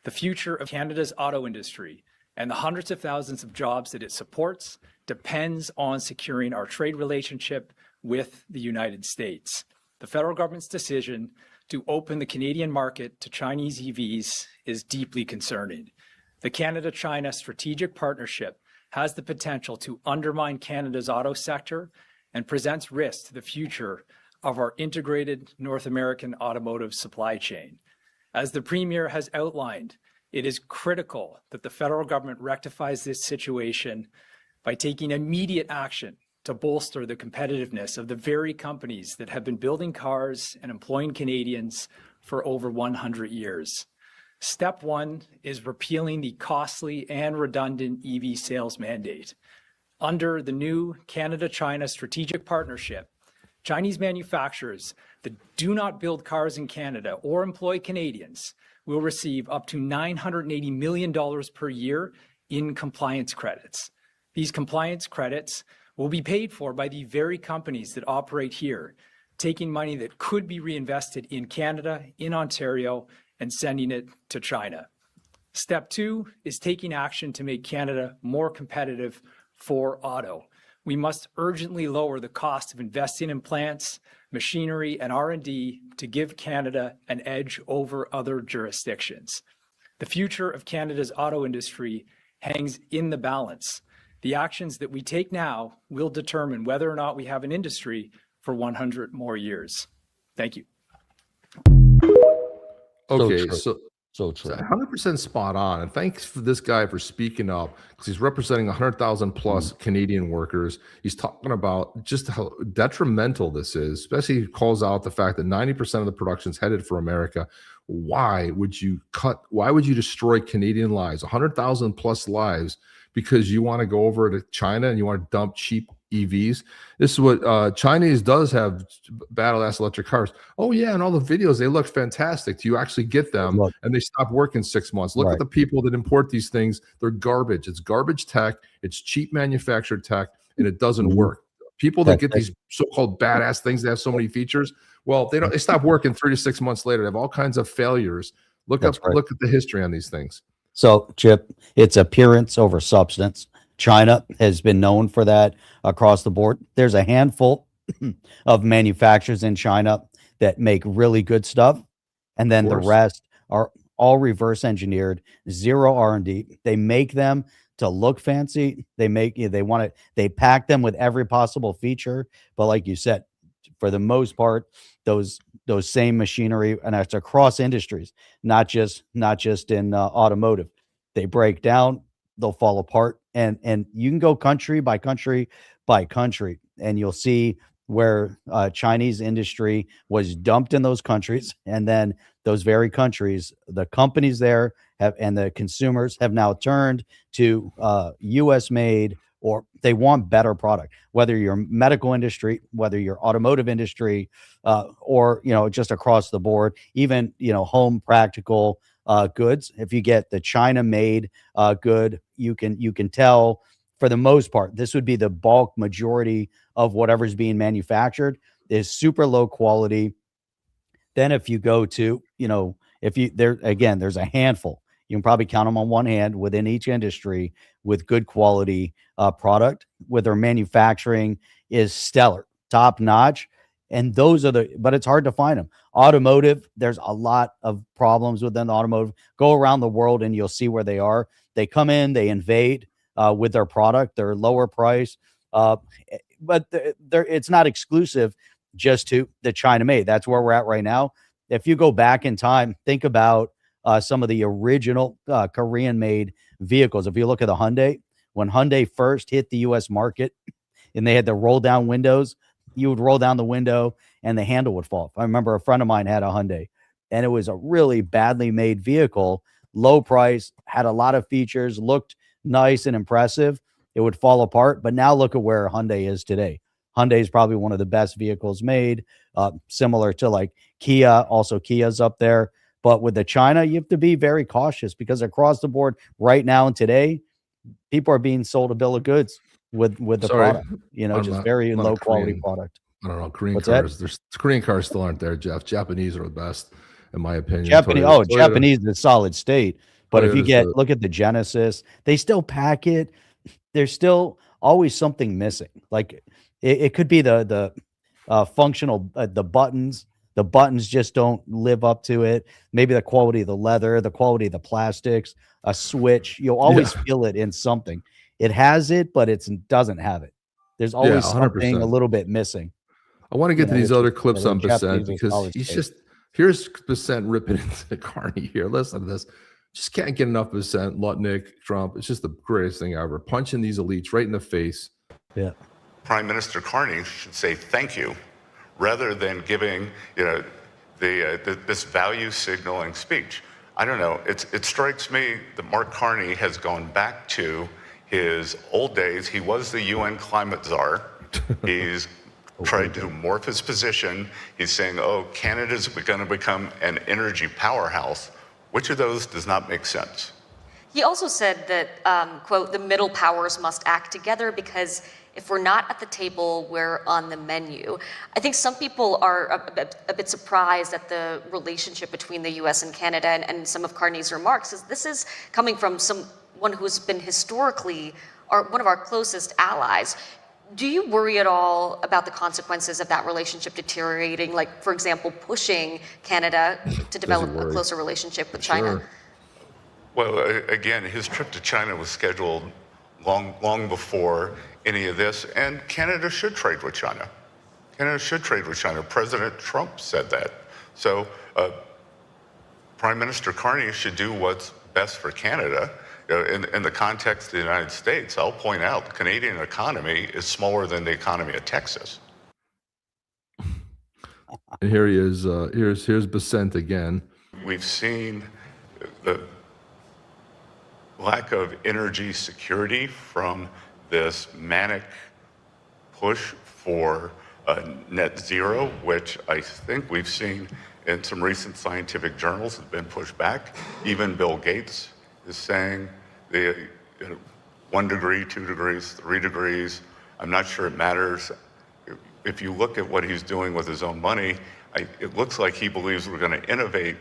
The future of Canada's auto industry and the hundreds of thousands of jobs that it supports depends on securing our trade relationship with the United States. The federal government's decision to open the Canadian market to Chinese EVs is deeply concerning. The Canada-China strategic partnership has the potential to undermine Canada's auto sector and presents risk to the future of our integrated North American automotive supply chain. As the Premier has outlined, it is critical that the federal government rectifies this situation by taking immediate action to bolster the competitiveness of the very companies that have been building cars and employing Canadians for over 100 years. Step one is repealing the costly and redundant EV sales mandate. Under the new Canada-China Strategic Partnership, Chinese manufacturers that do not build cars in Canada or employ Canadians will receive up to $980 million per year in compliance credits. These compliance credits will be paid for by the very companies that operate here, taking money that could be reinvested in Canada, in Ontario, and sending it to China. Step two is taking action to make Canada more competitive for auto. We must urgently lower the cost of investing in plants, machinery, and R&D to give Canada an edge over other jurisdictions. The future of Canada's auto industry hangs in the balance. The actions that we take now will determine whether or not we have an industry for 100 more years. Thank you. Okay, so true. 100% spot on. And thanks for this guy for speaking up, because he's representing 100,000 plus Canadian workers. He's talking about just how detrimental this is, especially he calls out the fact that 90% of the production is headed for America. Why would you destroy Canadian lives, 100,000 plus lives, because you want to go over to China and you want to dump cheap EVs? This is what Chinese does have, battle-ass electric cars. Oh yeah, and all the videos, they look fantastic. Do you actually get them? And they stop working 6 months. Look at the people that import these things. They're garbage. It's garbage tech. It's cheap manufactured tech, and it doesn't work. People that get these so-called badass things that have so many features, well, they stop working 3 to 6 months later. They have all kinds of failures. Look at the history on these things. So, Chip, it's appearance over substance. China has been known for that across the board. There's a handful of manufacturers in China that make really good stuff, and then the rest are all reverse engineered, zero R&D. They make them to look fancy. They pack them with every possible feature, but like you said, for the most part, those same machinery, and that's across industries, not just in automotive. They break down, they'll fall apart, and you can go country by country by country, and you'll see where Chinese industry was dumped in those countries, and then those very countries, the companies there have, and the consumers have now turned to U.S. made, or they want better product, whether you're medical industry, whether you're automotive industry, or just across the board, even home practical goods. If you get the China made good, you can tell for the most part this would be the bulk majority of whatever's being manufactured is super low quality. Then if you go to there's a handful. You can probably count them on one hand within each industry with good quality product, where their manufacturing is stellar, top notch. And but it's hard to find them. Automotive, there's a lot of problems within the automotive. Go around the world and you'll see where they are. They come in, they invade with their product, they're lower price. But it's not exclusive just to the China made. That's where we're at right now. If you go back in time, think about some of the original Korean made vehicles. If you look at the Hyundai, when Hyundai first hit the US market and they had the roll down windows, you would roll down the window and the handle would fall. I remember a friend of mine had a Hyundai, and it was a really badly made vehicle, low price, had a lot of features, looked nice and impressive. It would fall apart. But now look at where Hyundai is today. Hyundai is probably one of the best vehicles made, similar to like Kia. Also, Kia's up there. But with the China, you have to be very cautious, because across the board right now and today, people are being sold a bill of goods with the product, just very low quality product. I don't know. Korean cars, Korean cars still aren't there, Jeff. Japanese are the best, in my opinion. Japanese is a solid state. But if you look at the Genesis, they still pack it. There's still always something missing. Like it could be the functional, the buttons. The buttons just don't live up to it. Maybe the quality of the leather, the quality of the plastics, a switch. You'll always feel it in something. It has it, but it doesn't have it. There's always Yeah, something a 100%. little bit missing. I want to get to these which other is, clips the on Jeff Bissent Bezos because always he's takes. just, here's Bissent ripping into Carney here. Listen to this. Just can't get enough Bissent, Lutnick, Trump. It's just the greatest thing ever. Punching these elites right in the face. Yeah. Prime Minister Carney should say thank you rather than giving, this value signaling speech. I don't know. It strikes me that Mark Carney has gone back to his old days. He was the UN climate czar. He's tried to morph his position. He's saying, oh, Canada's going to become an energy powerhouse. Which of those does not make sense? He also said that, quote, the middle powers must act together because if we're not at the table, we're on the menu. I think some people are a bit surprised at the relationship between the US and Canada and some of Carney's remarks, as this is coming from someone who's been historically one of our closest allies. Do you worry at all about the consequences of that relationship deteriorating, like, for example, pushing Canada to develop a closer relationship with China? Sure. Well, again, his trip to China was scheduled long before any of this, and Canada should trade with China. Canada should trade with China. President Trump said that. So Prime Minister Carney should do what's best for Canada. In the context of the United States, I'll point out the Canadian economy is smaller than the economy of Texas. And here he is. Here's Bissent again. We've seen the lack of energy security from this manic push for net zero, which I think we've seen in some recent scientific journals has been pushed back. Even Bill Gates is saying 1 degree, 2 degrees, 3 degrees. I'm not sure it matters. If you look at what he's doing with his own money, it looks like he believes we're going to innovate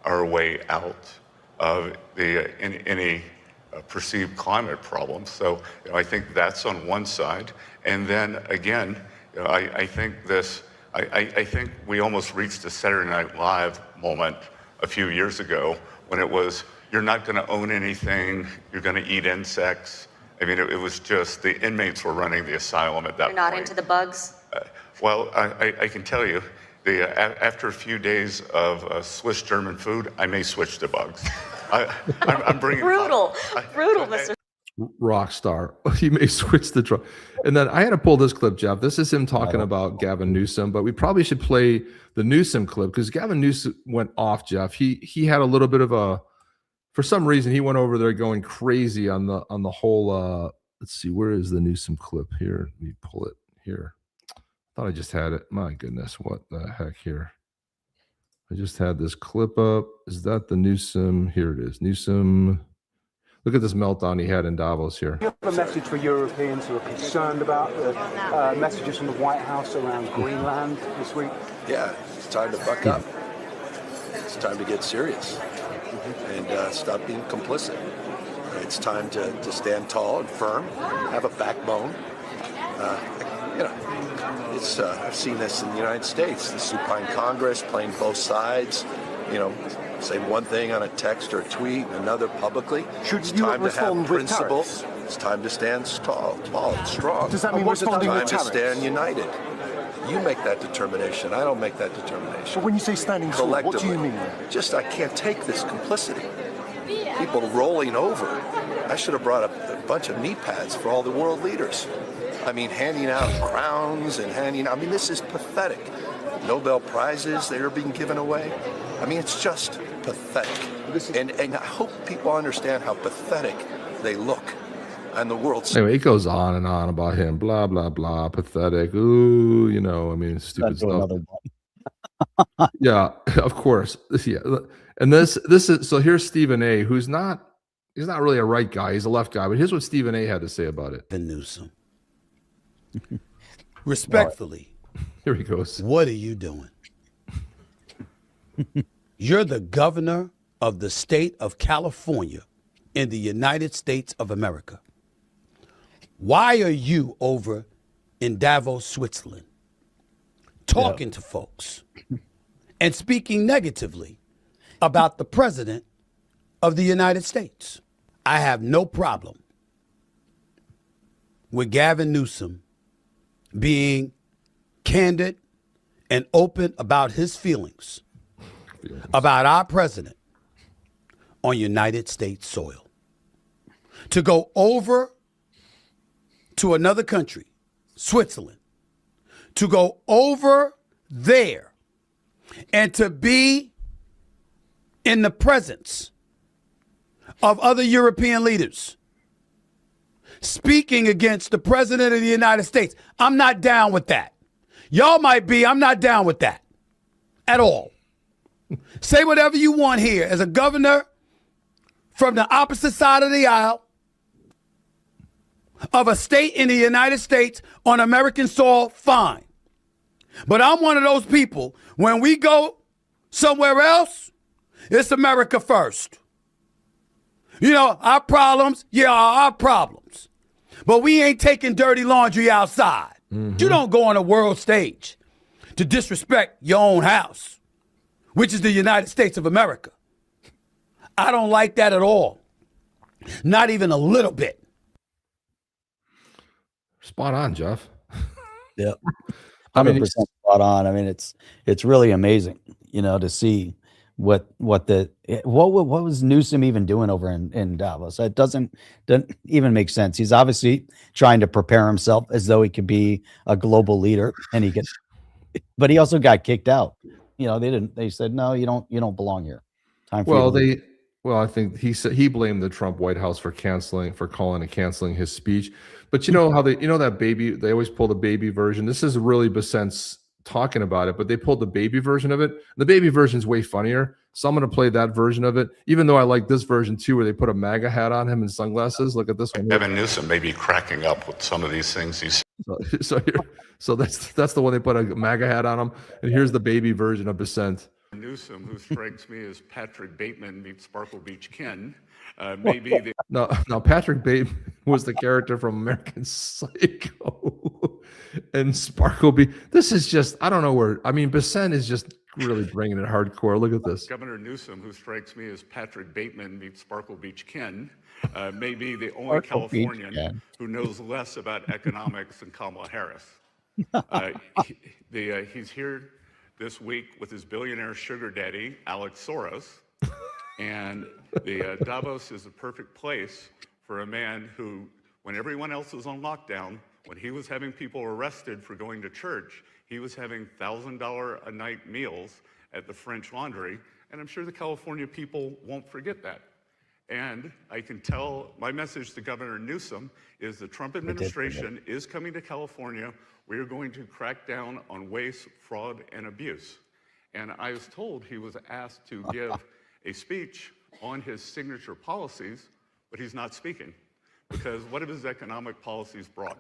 our way out of any perceived climate problems. So I think that's on one side. And then again, I think we almost reached a Saturday Night Live moment a few years ago when it was, you're not going to own anything, you're going to eat insects. I mean, it was just the inmates were running the asylum at that point. You're not into the bugs? Well, I can tell you, after a few days of Swiss German food, I may switch to bugs. I'm bringing brutal, Mr. Rock star. He may switch the drug. And then I had to pull this clip, Jeff. This is him talking about Gavin Newsom, but we probably should play the Newsom clip because Gavin Newsom went off, Jeff. He had a little bit of a, for some reason, he went over there going crazy on the whole. Let's see, where is the Newsom clip here? Let me pull it here. I thought I just had it. My goodness, what the heck here? I just had this clip up. Is that the Newsom? Here it is. Newsom. Look at this meltdown he had in Davos here. You have a message for Europeans who are concerned about the messages from the White House around Greenland this week? Yeah, it's time to buck up. It's time to get serious and stop being complicit. It's time to stand tall and firm, have a backbone. I've seen this in the United States, the supine Congress playing both sides, say one thing on a text or a tweet and another publicly. It's time to have principles. It's time to stand tall and strong. Does that mean responding with tariffs? Time to stand united. You make that determination. I don't make that determination. But when you say standing tall, what do you mean? Just I can't take this complicity. People rolling over. I should have brought a bunch of knee pads for all the world leaders. I mean, handing out crowns and this is pathetic. Nobel Prizes that are being given away. I mean, it's just pathetic. And I hope people understand how pathetic they look. And the world. Anyway, it goes on and on about him. Blah, blah, blah. Pathetic. Ooh, stupid stuff. Yeah, of course. Yeah. And this is, so here's Stephen A., he's not really a right guy. He's a left guy. But here's what Stephen A. had to say about it. The Newsom. Respectfully. Here he goes. What are you doing? You're the governor of the state of California in the United States of America. Why are you over in Davos, Switzerland, talking to folks and speaking negatively about the president of the United States? I have no problem with Gavin Newsom being candid and open about his feelings about our president on United States soil. To go over to another country, Switzerland, to go over there and to be in the presence of other European leaders speaking against the president of the United States. I'm not down with that. Y'all might be, I'm not down with that at all. Say whatever you want here as a governor from the opposite side of the aisle of a state in the United States on American soil, fine. But I'm one of those people, when we go somewhere else, it's America first. You know, our problems, yeah, are our problems. But we ain't taking dirty laundry outside. Mm-hmm. You don't go on a world stage to disrespect your own house, which is the United States of America. I don't like that at all. Not even a little bit. Spot on, Jeff. Yeah. 100% spot on. I mean, it's really amazing, you know, to see what was Newsom even doing over in Davos. It doesn't even make sense. He's obviously trying to prepare himself as though he could be a global leader, and he could, but he also got kicked out. You know, they said, no, you don't belong here. Time for Well, I think he blamed the Trump White House for calling and canceling his speech. But you know how that baby, they always pull the baby version. This is really Besant's talking about it, but they pulled the baby version of it. The baby version is way funnier. So I'm going to play that version of it, even though I like this version too, where they put a MAGA hat on him and sunglasses. Look at this one. Gavin Newsom may be cracking up with some of these things he's. So that's the one they put a MAGA hat on him. And here's the baby version of Besant. Newsom, who strikes me as Patrick Bateman meets Sparkle Beach Ken, maybe the. No, Patrick Bateman was the character from American Psycho, and Sparkle Beach. This is just, I don't know where. I mean, Besant is just really bringing it hardcore. Look at this. Governor Newsom, who strikes me as Patrick Bateman meets Sparkle Beach Ken, may be the only Californian who knows less about economics than Kamala Harris. He's here this week with his billionaire sugar daddy, Alex Soros. And the Davos is a perfect place for a man who, when everyone else was on lockdown, when he was having people arrested for going to church, he was having $1,000 a night meals at the French Laundry. And I'm sure the California people won't forget that. And I can tell my message to Governor Newsom is the Trump administration is coming to California. We are going to crack down on waste, fraud, and abuse. And I was told he was asked to give a speech on his signature policies, but he's not speaking. Because what have his economic policies brought?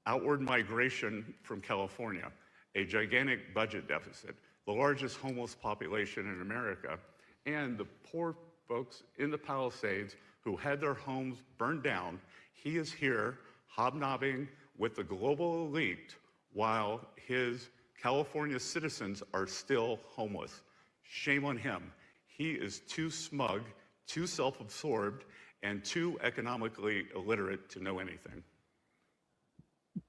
Outward migration from California, a gigantic budget deficit, the largest homeless population in America, and the poor folks in the Palisades who had their homes burned down. He is here hobnobbing with the global elite while his California citizens are still homeless. Shame on him. He is too smug, too self-absorbed, and too economically illiterate to know anything.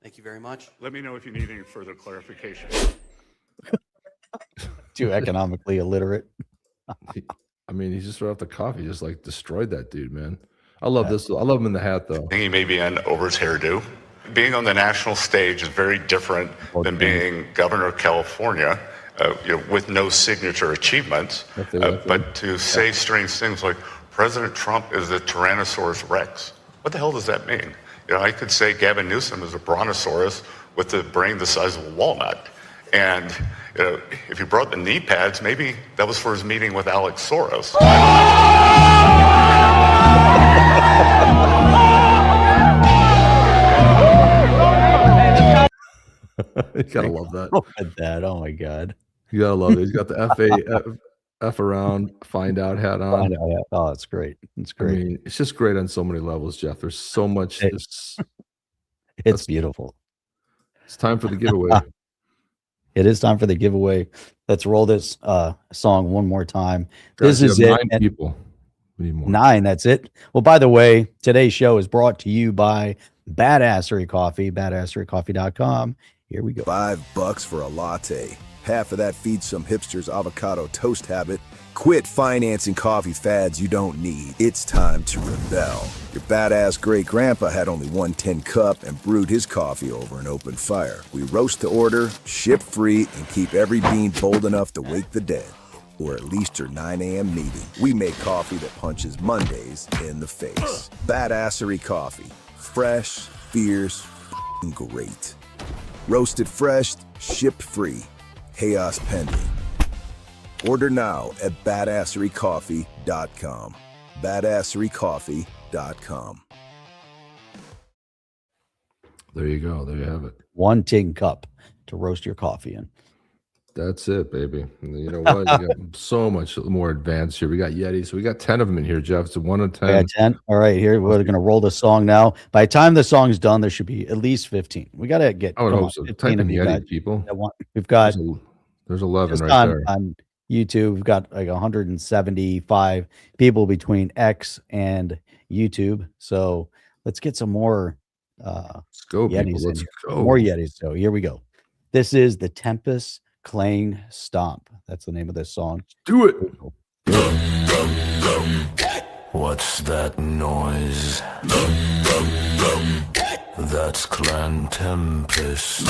Thank you very much. Let me know if you need any further clarification. Too economically illiterate. I mean, he just threw out the coffee, just like destroyed that dude, man. I love this. I love him in the hat, though. I think he may be in over his hairdo. Being on the national stage is very different than being governor of California, with no signature achievements. But to say strange things like President Trump is a Tyrannosaurus Rex, what the hell does that mean? I could say Gavin Newsom is a brontosaurus with a brain the size of a walnut. And if he brought the knee pads, maybe that was for his meeting with Alex Soros. You gotta love that. Look at that. Oh my God. You gotta love it. He's got the F around, find out hat on. Oh, it's great. It's great. I mean, it's just great on so many levels, Jeff. There's so much. It's beautiful. It's time for the giveaway. It is time for the giveaway. Let's roll this song one more time. This is it. 9 people. We need more. 9, that's it. Well, by the way, today's show is brought to you by Badassery Coffee, badasserycoffee.com. Here we go. $5 for a latte. Half of that feeds some hipster's avocado toast habit. Quit financing coffee fads you don't need. It's time to rebel. Your badass great grandpa had only one tin cup and brewed his coffee over an open fire. We roast to order, ship free, and keep every bean bold enough to wake the dead. Or at least your 9 a.m. meeting. We make coffee that punches Mondays in the face. Badassery Coffee. Fresh, fierce, f***ing great. Roasted fresh, shipped free. Chaos pending. Order now at badasserycoffee.com. Badasserycoffee.com. There you go. There you have it. One tin cup to roast your coffee in. That's it, baby. And you know what? You got so much more advanced here. We got Yetis. So we got 10 of them in here, Jeff. It's a 1 of 10. Yeah, 10. All right, here we're going to roll the song now. By the time the song's done, there should be at least 15. We got to get. I would hope so. Type in Yeti, people. We've got. There's 11 right on, there. On YouTube, we've got like 175 people between X and YouTube. So let's get some more. Let's go, Yetis people. Let's go. More Yetis. So here we go. This is the Tempest Clang Stomp. That's the name of this song. Do it. What's that noise? That's Clan Tempest.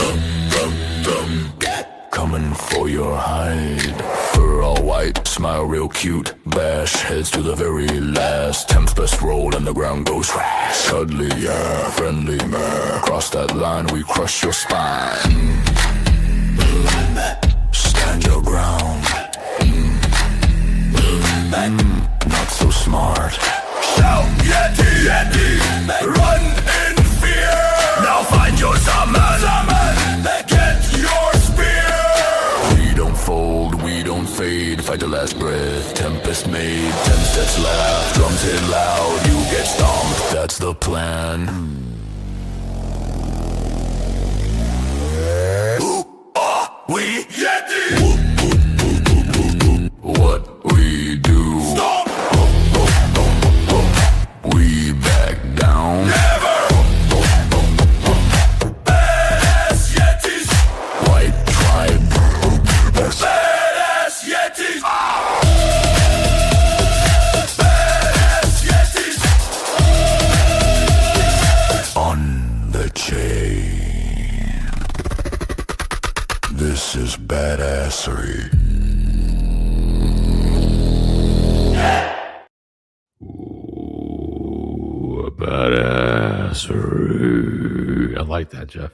Coming for your hide. Fur all white, smile real cute. Bash heads to the very last. Tempest roll and the ground goes crash. Cuddly, yeah, friendly, meh. Cross that line, we crush your spine. Stand your ground. Not so smart. Shout, Yeti, Yeti, run in fear. Now find your summon, get your spear. We don't fold, we don't fade. Fight the last breath, Tempest made. 10 steps left, drums hit loud. You get stomped, that's the plan. We Yeti. What we do? Stop. We back down. Never. Badass Yetis. White tribe. Badass Yetis. Badass Yetis. On the chain. This is badassery. Ooh, badassery. I like that, Jeff.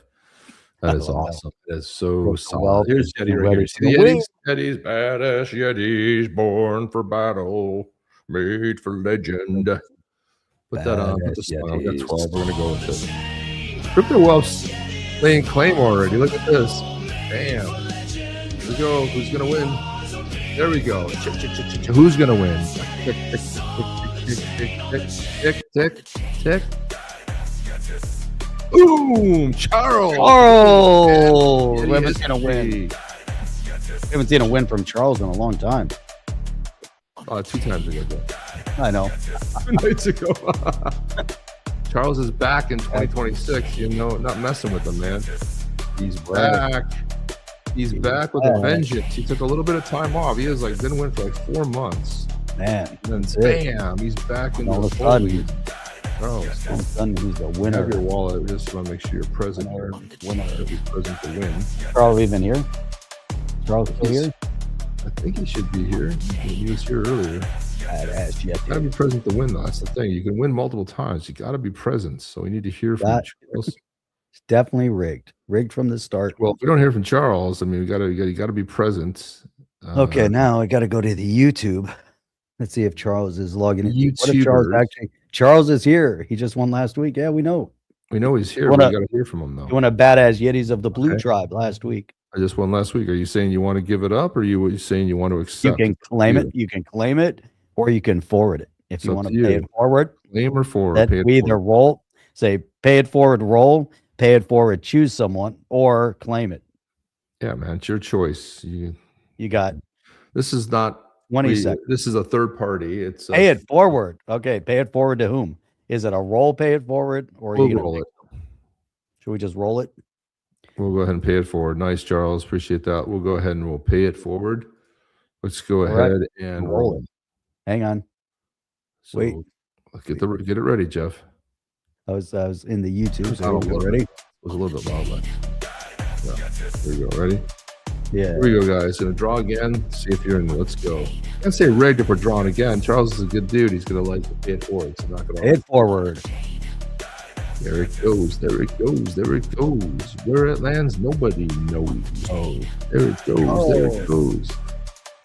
That is awesome. That is so solid. Here's Yeti right here. See the Yetis? Yetis, badass Yetis, born for battle, made for legend. Put that on. Put the song on. We got 12. We're going to go with this. Crypto Wealth's laying claim already. Look at this. Bam. Here we go. Who's going to win? There we go. Who's going to win? Tick, tick, tick, tick, tick, tick. Boom! Charles! Oh! We haven't seen a win. We haven't seen a win from Charles in a long time. 2 times ago. I know. 2 nights ago. Charles is back in 2026. You know, not messing with him, man. He's back. He's back with a vengeance. He took a little bit of time off. He was like didn't win for like 4 months. Man, and then bam, he's back in all the of a sudden. Bro, all of a sudden he's a winner. Have your wallet. Just want to make sure you're present here. Winner. Be present to win. Charles even here? Charles still here? I think he should be here. He was here earlier. Badass Yeti. Gotta be present to win, though. That's the thing. You can win multiple times. You gotta be present. So we need to hear from Charles. It's definitely rigged. Rigged from the start. Well, if we don't hear from Charles, I mean, you gotta be present. Okay, now I gotta go to the YouTube. Let's see if Charles is logging in. What if Charles is here? He just won last week. Yeah, we know. We know he's here. We gotta hear from him though. You want a badass Yetis of the Blue Tribe last week. I just won last week. Are you saying you want to give it up, or are you saying you want to accept? You can claim it. You can claim it, or you can forward it. If you want to pay it forward, claim or forward. We either roll, say pay it forward, roll, pay it forward, choose someone, or claim it. Yeah, man, it's your choice. You got. This is not 20 seconds. This is a third party. It's pay it forward. Okay, pay it forward to whom? Is it a roll? Pay it forward, or we'll roll it? Should we just roll it? We'll go ahead and pay it forward. Nice, Charles. Appreciate that. We'll go ahead and we'll pay it forward. Let's go ahead and roll it. Hang on. So Wait. Get it ready, Jeff. I was in the YouTube. So ready? It was a little bit loud, but yeah. There we go. Ready? Yeah. Here we go, guys. Gonna draw again. See if you're in there. Let's go. I say rigged if we're drawing again. Charles is a good dude. He's gonna like to pay it forward. So knock it off. Pay it forward. There it goes. There it goes. There it goes. Where it lands, nobody knows. Oh, there it goes. Oh. There it goes.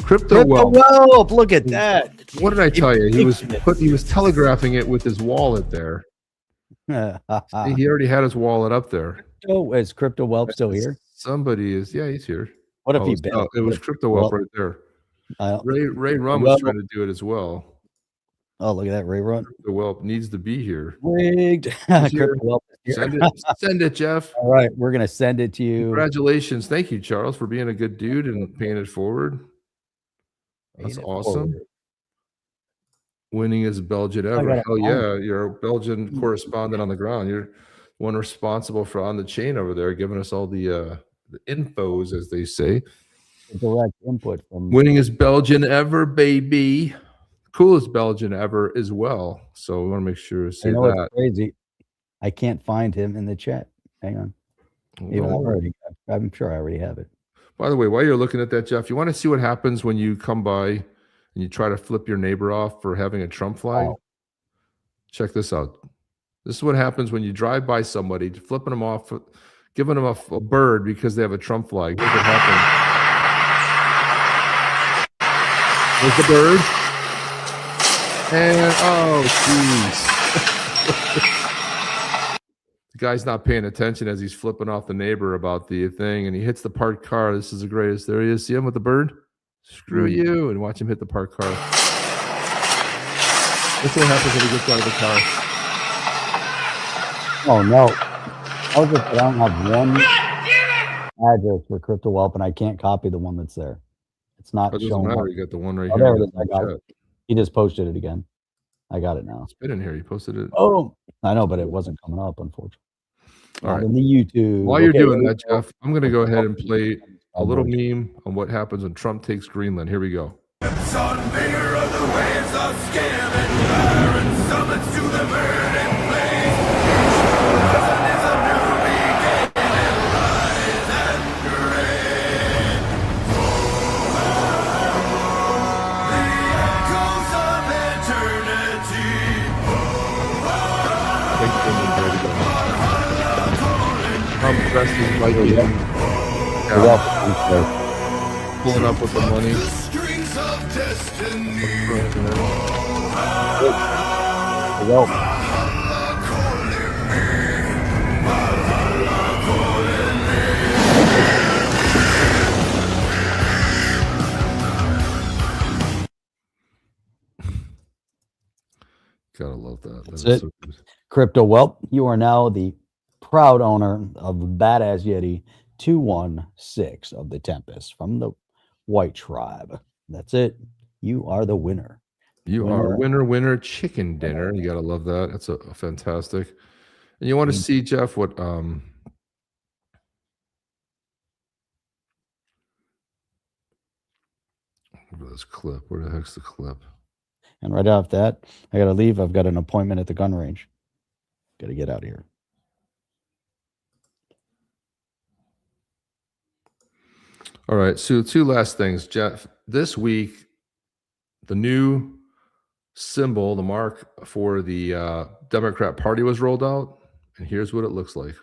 Crypto Wealth. Look at that. What did I tell you? He was telegraphing it with his wallet there. He already had his wallet up there. Oh, is Crypto Wealth still here? Somebody is. Yeah, he's here. What if oh, he it bet? was, it was Crypto Wealth right there. Ray Rum was trying to do it as well. Oh, look at that, Ray Rum. Crypto Wealth needs to be here. Rigged. Crypto Wealth is here. Send it, Jeff. All right, we're gonna send it to you. Congratulations. Thank you, Charles, for being a good dude and paying it forward. That's awesome. Winning is Belgian ever. Hell yeah. You're a Belgian correspondent on the ground. You're one responsible for on the chain over there, giving us all the infos, as they say. Direct input from winning is Belgian ever, baby. Coolest Belgian ever as well. So we want to make sure to say that. It's crazy. I can't find him in the chat. Hang on. I'm sure I already have it. By the way, while you're looking at that, Jeff, you want to see what happens when you come by and you try to flip your neighbor off for having a Trump flag? Oh. Check this out. This is what happens when you drive by somebody, flipping them off, giving them a bird because they have a Trump flag. Here's what happens. There's the bird. And, oh, jeez. The guy's not paying attention as he's flipping off the neighbor about the thing, and he hits the parked car. This is the greatest. There he is. See him with the bird? Screw you. And watch him hit the parked car. That's what happens when he gets out of the car. Oh, no. I don't have one address for Crypto Wealth, and I can't copy the one that's there. It's not showing up. You got the one right here. There it is. I got it. He just posted it again. I got it now. It's been in here. You posted it. Oh, I know, but it wasn't coming up, unfortunately. All right. In the YouTube. While you're doing that, Jeff, I'm going to go ahead and play a little meme on what happens when Trump takes Greenland. Here we go. Sun bigger of the waves of scamming, barren summits to the burning blaze. Sun is a new beginning, rise and great. The echoes of eternity. Trump dresses like pulling up with the money. Of destiny. Gotta love that. That's it. So Crypto Wealth, you are now the proud owner of Badass Yeti 216 of the Tempest from the White Tribe. That's it. You are the winner. You are winner, chicken dinner. You gotta love that. That's a fantastic. And you want to see, Jeff, what this clip. Where the heck's the clip? And right after that, I gotta leave. I've got an appointment at the gun range. Gotta get out of here. All right. So two last things, Jeff. This week, the new symbol, the mark for the Democrat Party was rolled out, and here's what it looks like.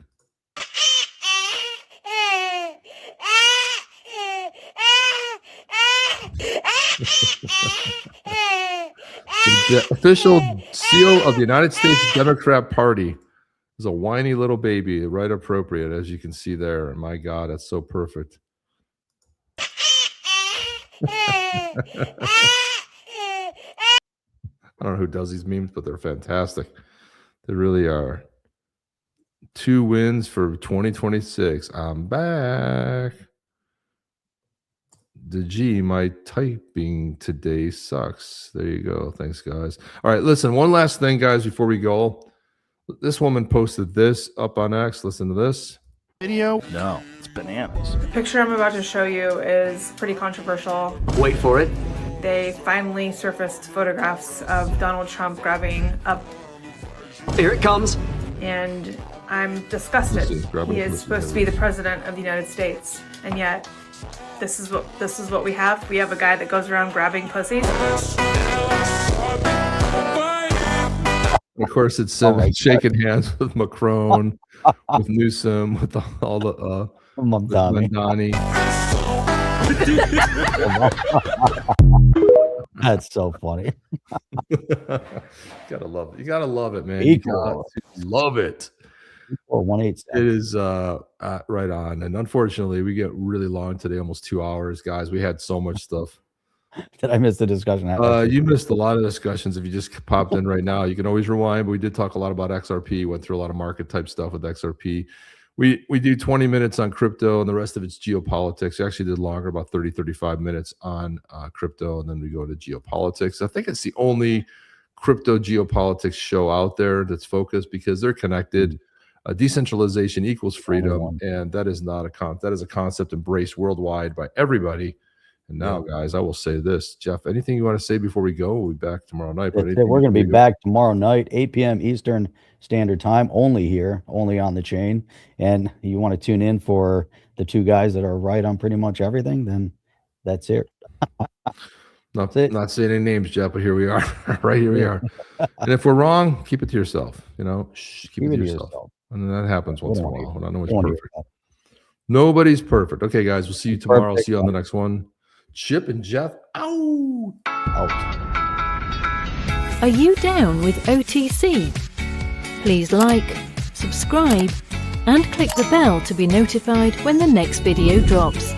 The official seal of the United States Democrat Party is a whiny little baby, right appropriate, as you can see there. My God, that's so perfect. I don't know who does these memes, but they're fantastic. They really are. 2 wins for 2026. I'm back. The G, my typing today sucks. There you go. Thanks, guys. All right, listen, one last thing, guys, before we go. This woman posted this up on X. Listen to this. Video? No, it's bananas. The picture I'm about to show you is pretty controversial. Wait for it. They finally surfaced photographs of Donald Trump grabbing up. Here it comes. And I'm disgusted. He is supposed to be the president of the United States, and yet this is what we have. We have a guy that goes around grabbing pussies. Of course, it's shaking hands with Macron, with Newsom, with all the Mamdani. That's so funny. Gotta love it. You gotta love it, man. You gotta love it. It is right on. And unfortunately, we get really long today, almost 2 hours, guys. We had so much stuff. Did I miss the discussion? You missed a lot of discussions. If you just popped in right now, you can always rewind. But we did talk a lot about XRP. Went through a lot of market type stuff with XRP. We do 20 minutes on crypto, and the rest of it's geopolitics. We actually did longer, about 30, 35 minutes on crypto, and then we go to geopolitics. I think it's the only crypto geopolitics show out there that's focused because they're connected. Decentralization equals freedom, and that is not that is a concept embraced worldwide by everybody. And now, guys, I will say this. Jeff, anything you want to say before we go? We'll be back tomorrow night. We're going to be back tomorrow night, 8 p.m. Eastern Standard Time, only here, only on the chain. And you want to tune in for the two guys that are right on pretty much everything, then that's it. Not saying any names, Jeff, but here we are. Right here we are. And if we're wrong, keep it to yourself. Keep it to yourself. And that happens once in a while. Not always perfect. Nobody's perfect. Okay, guys, we'll see you tomorrow. See you on the next one. Chip and Jeff out. Are you down with OTC? Please like, subscribe, and click the bell to be notified when the next video drops.